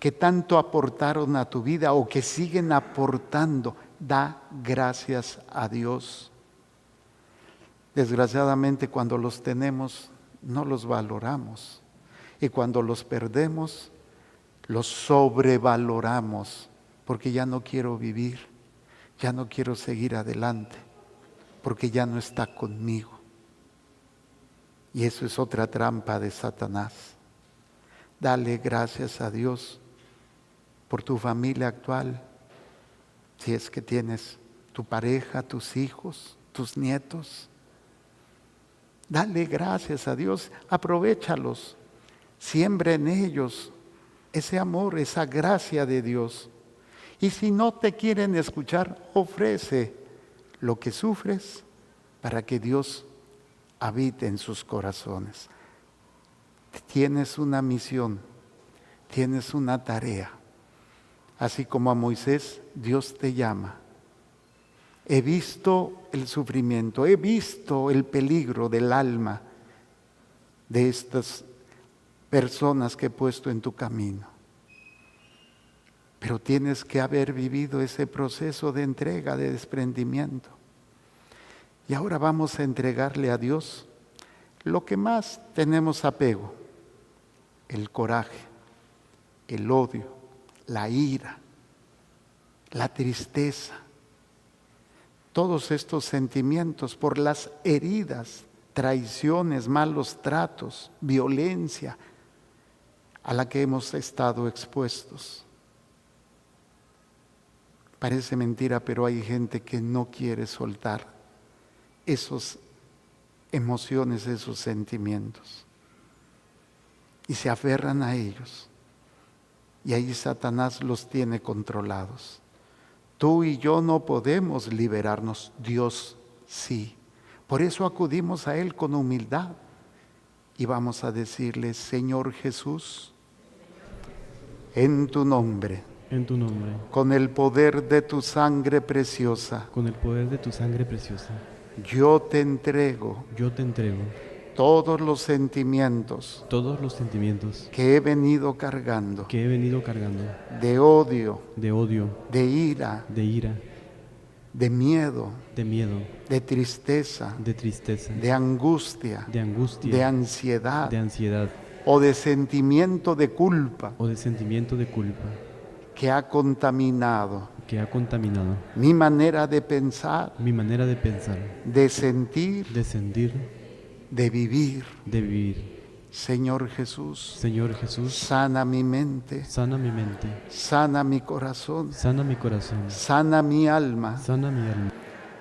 que tanto aportaron a tu vida o que siguen aportando. Da gracias a Dios. Desgraciadamente, cuando los tenemos, no los valoramos. Y cuando los perdemos, los sobrevaloramos, porque ya no quiero vivir, ya no quiero seguir adelante, porque ya no está conmigo. Y eso es otra trampa de Satanás. Dale gracias a Dios por tu familia actual, si es que tienes tu pareja, tus hijos, tus nietos. Dale gracias a Dios, aprovéchalos, siembra en ellos ese amor, esa gracia de Dios. Y si no te quieren escuchar, ofrece lo que sufres para que Dios habite en sus corazones. Tienes una misión, tienes una tarea. Así como a Moisés, Dios te llama. He visto el sufrimiento, he visto el peligro del alma de estas personas que he puesto en tu camino. Pero tienes que haber vivido ese proceso de entrega, de desprendimiento. Y ahora vamos a entregarle a Dios lo que más tenemos apego: el coraje, el odio, la ira, la tristeza. Todos estos sentimientos por las heridas, traiciones, malos tratos, violencia a la que hemos estado expuestos. Parece mentira, pero hay gente que no quiere soltar esas emociones, esos sentimientos, y se aferran a ellos. Y ahí Satanás los tiene controlados. Tú y yo no podemos liberarnos, Dios sí. Por eso acudimos a Él con humildad y vamos a decirle: Señor Jesús, en tu nombre, con el poder de tu sangre preciosa, yo te entrego todos los sentimientos que he venido cargando, de odio, de ira, de miedo, de tristeza, de angustia, de ansiedad, o de sentimiento de culpa, que ha contaminado mi manera de pensar, de sentir, de vivir. Señor Jesús, sana mi mente, sana mi corazón, sana mi alma.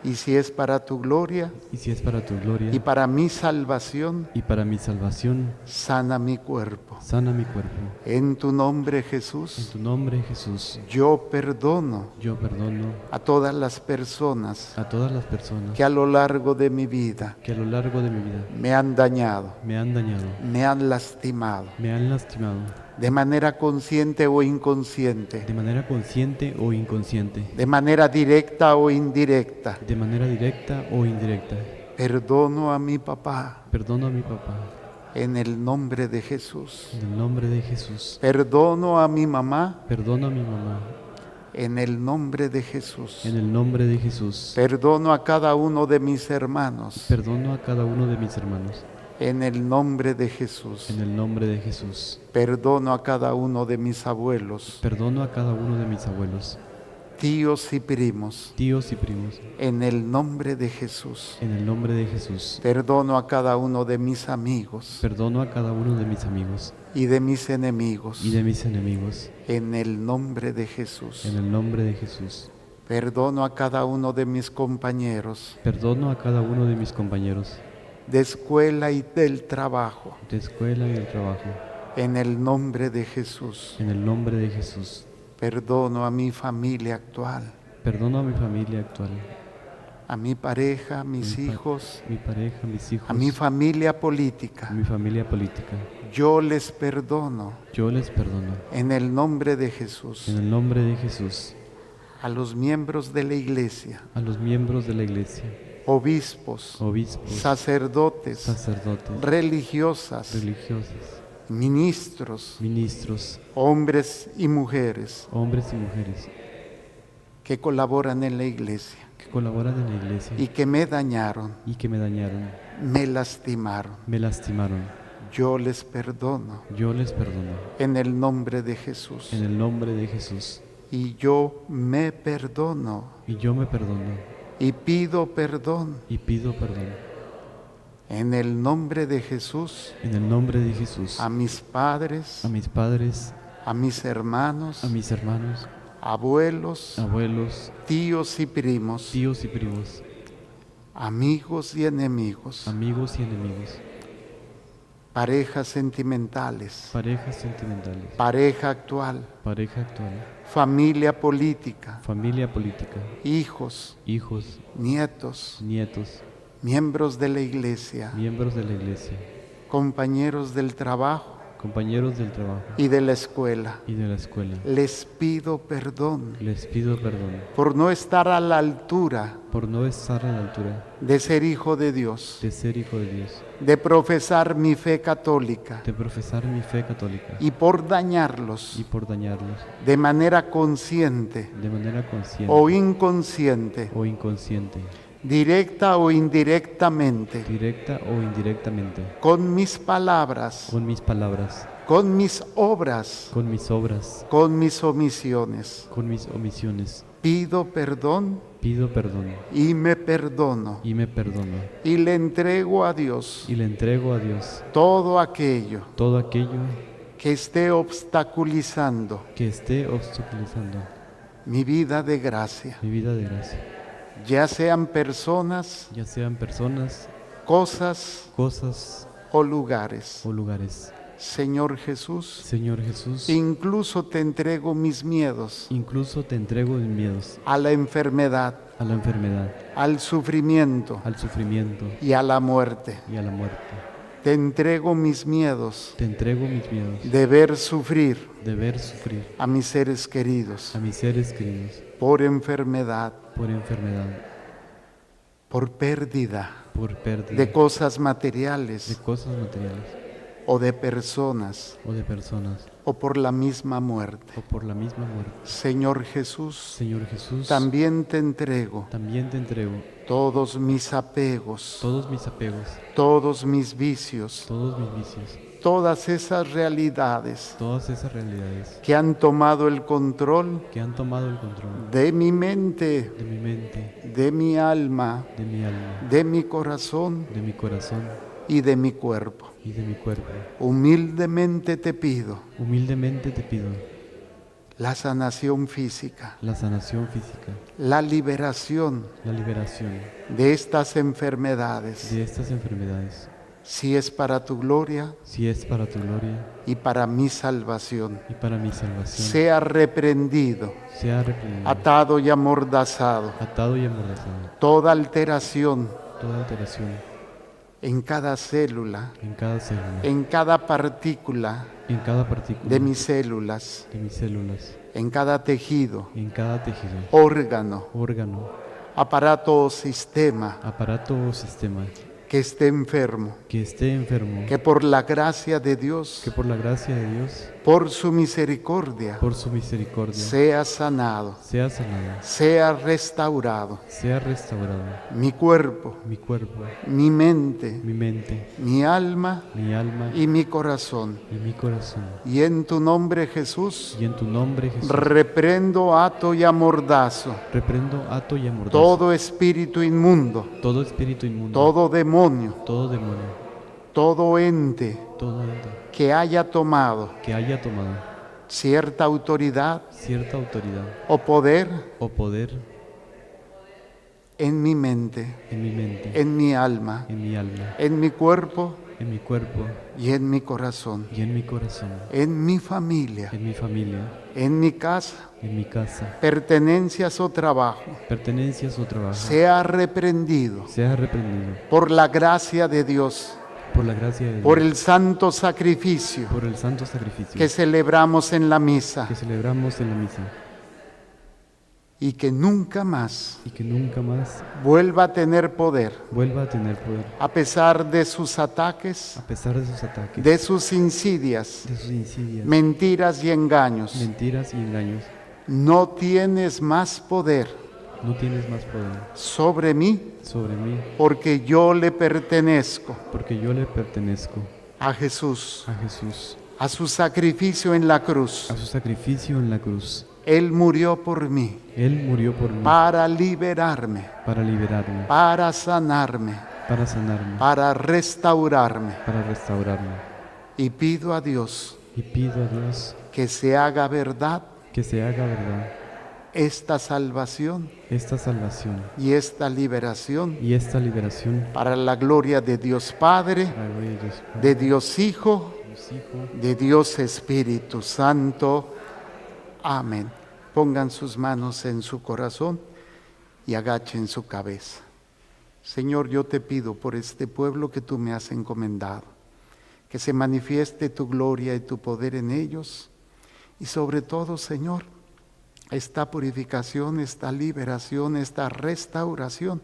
Y si es para tu gloria y si es para tu gloria y para mi salvación, y para mi salvación, sana mi cuerpo. sana mi cuerpo. En tu nombre, En Jesús, tu nombre, Jesús, yo perdono yo perdono a todas las personas a todas las personas que a lo largo de mi vida que a lo largo de mi vida me han dañado, me han dañado, me han lastimado, me han lastimado, de manera consciente o inconsciente, de manera consciente o inconsciente, de manera directa o indirecta. de manera directa o indirecta. Perdono a mi papá Perdono a mi papá, en el nombre de Jesús. en el nombre de Jesús. Perdono a mi mamá Perdono a mi mamá, en el nombre de Jesús. en el nombre de Jesús. Perdono a cada uno de mis hermanos Perdono a cada uno de mis hermanos, en el nombre de Jesús. en el nombre de Jesús. Perdono a cada uno de mis abuelos, Perdono a cada uno de mis abuelos, tíos y primos tíos y primos, en el nombre de Jesús. en el nombre de Jesús. Perdono a cada uno de mis amigos Perdono a cada uno de mis amigos y de mis enemigos y de mis enemigos, en el nombre de Jesús. en el nombre de Jesús. Perdono a cada uno de mis compañeros Perdono a cada uno de mis compañeros de escuela y del trabajo de escuela y del trabajo, en el nombre de Jesús. en el nombre de Jesús. Perdono a mi familia actual, Perdono a mi familia actual, a mi pareja, a mis mi pa- hijos, mi pareja, mis hijos, a mi familia a política. mi familia política. Yo les perdono Yo les perdono, en el nombre de Jesús. en el nombre de Jesús, A los miembros de la iglesia, a los miembros de la iglesia, obispos, obispos, sacerdotes, sacerdotes, religiosas, religiosas, ministros, ministros, hombres y mujeres hombres y mujeres que colaboran en la iglesia que colaboran en la iglesia y que me dañaron, y que me dañaron, me lastimaron. me lastimaron. Yo les perdono Yo les perdono, en el nombre de Jesús. en el nombre de Jesús. Y yo me perdono Y yo me perdono y pido perdón y pido perdón, en el nombre de Jesús en el nombre de Jesús, a mis padres, a mis padres, a mis hermanos, a mis hermanos, abuelos, abuelos, tíos y primos, tíos y primos, amigos y enemigos, amigos y enemigos, parejas sentimentales, parejas sentimentales, pareja actual, pareja actual, familia política, familia política, hijos, hijos, nietos, nietos, miembros de la iglesia, miembros de la iglesia, compañeros del trabajo compañeros del trabajo y de la escuela. y de la escuela. Les pido perdón Les pido perdón por no estar a la altura por no estar a la altura de ser hijo de Dios, de ser hijo de Dios, de profesar mi fe católica de profesar mi fe católica y por dañarlos y por dañarlos de manera consciente de manera consciente o inconsciente, o inconsciente, directa o indirectamente, directa o indirectamente, con mis palabras, con mis palabras, con mis obras, con mis obras, con mis omisiones. con mis omisiones. Pido perdón Pido perdón y me perdono y me perdono y le entrego a Dios y le entrego a Dios todo aquello todo aquello que esté obstaculizando que esté obstaculizando mi vida de gracia, mi vida de gracia, ya sean personas, ya sean personas, cosas cosas o lugares. o lugares. Señor Jesús, Señor Jesús, incluso te entrego mis miedos incluso te entrego mis miedos a la enfermedad, a la enfermedad, al sufrimiento al sufrimiento y a la muerte. y a la muerte. Te entrego mis miedos Te entrego mis miedos de ver sufrir de ver sufrir a mis seres queridos a mis seres queridos por enfermedad, por enfermedad, por pérdida por pérdida de cosas de materiales cosas materiales o de personas o de personas o por la misma muerte. o por la misma muerte. Señor Jesús, Señor Jesús, también te entrego también te entrego todos mis apegos, todos mis apegos, todos mis vicios, todos mis vicios, todas esas realidades todas esas realidades que han tomado el control que han tomado el control de mi mente, de mi mente, de mi alma, de mi alma, de mi corazón de mi corazón y de mi cuerpo. y de mi cuerpo. Humildemente te pido Humildemente te pido la sanación física, la sanación física, la liberación la liberación de estas enfermedades. de estas enfermedades. Si es para tu gloria Si es para tu gloria y para mi salvación, y para mi salvación, sea reprendido, sea reprendido, atado y amordazado atado y amordazado toda alteración toda alteración en cada célula, en cada célula, en cada partícula en cada partícula de mis células, de mis células, en cada tejido, en cada tejido, órgano, órgano, aparato o sistema aparato o sistema que esté enfermo, que esté enfermo, que por la gracia de Dios, que por la gracia de Dios, por su misericordia, por su misericordia, sea sanado, sea sanado, sea restaurado sea restaurado mi cuerpo, mi cuerpo, mi mente, mi mente, mi alma mi alma y mi corazón. y mi corazón. Y en tu nombre, Jesús, Y en tu nombre, Jesús, reprendo, ato y amordazo reprendo, ato y amordazo todo espíritu inmundo, todo espíritu inmundo, todo demonio, todo demonio, todo ente todo ente que haya tomado que haya tomado cierta autoridad cierta autoridad o poder o poder en mi mente, en mi mente, en mi alma, en mi alma, en mi cuerpo en mi cuerpo y en mi corazón, y en mi corazón, en mi familia, en mi familia, en mi casa, en mi casa, pertenencias o trabajo, pertenencias o trabajo, sea reprendido sea reprendido por la gracia de Dios, por la gracia de Dios, por el santo sacrificio por el santo sacrificio que celebramos en la misa que celebramos en la misa, y que nunca más y que nunca más vuelva a tener poder vuelva a tener poder, a pesar de sus ataques, a pesar de sus ataques, de sus insidias, de sus insidias, mentiras y engaños. mentiras y engaños. No tienes más poder No tienes más poder sobre mí sobre mí, porque yo le pertenezco porque yo le pertenezco a Jesús, a Jesús, a su sacrificio en la cruz. a su sacrificio en la cruz. Él murió por mí Él murió por mí para liberarme, para liberarme, para sanarme, para sanarme, para restaurarme. para restaurarme. Y pido a Dios Y pido a Dios que se haga verdad que se haga verdad esta salvación esta salvación y esta liberación y esta liberación para la gloria de Dios Padre, para la gloria de Dios Padre, de Dios Hijo, Dios Hijo. de Dios Espíritu Santo. Amén. Pongan sus manos en su corazón y agachen su cabeza. Señor, yo te pido por este pueblo que tú me has encomendado, que se manifieste tu gloria y tu poder en ellos, y sobre todo, Señor, esta purificación, esta liberación, esta restauración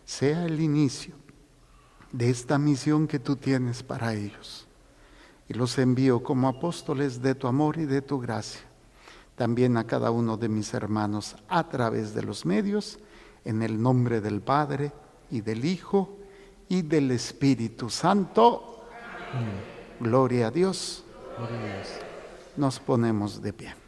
sea el inicio de esta misión que tú tienes para ellos. Y los envío como apóstoles de tu amor y de tu gracia, también a cada uno de mis hermanos a través de los medios, en el nombre del Padre y del Hijo y del Espíritu Santo. Gloria a Dios. Gloria a Dios. Nos ponemos de pie.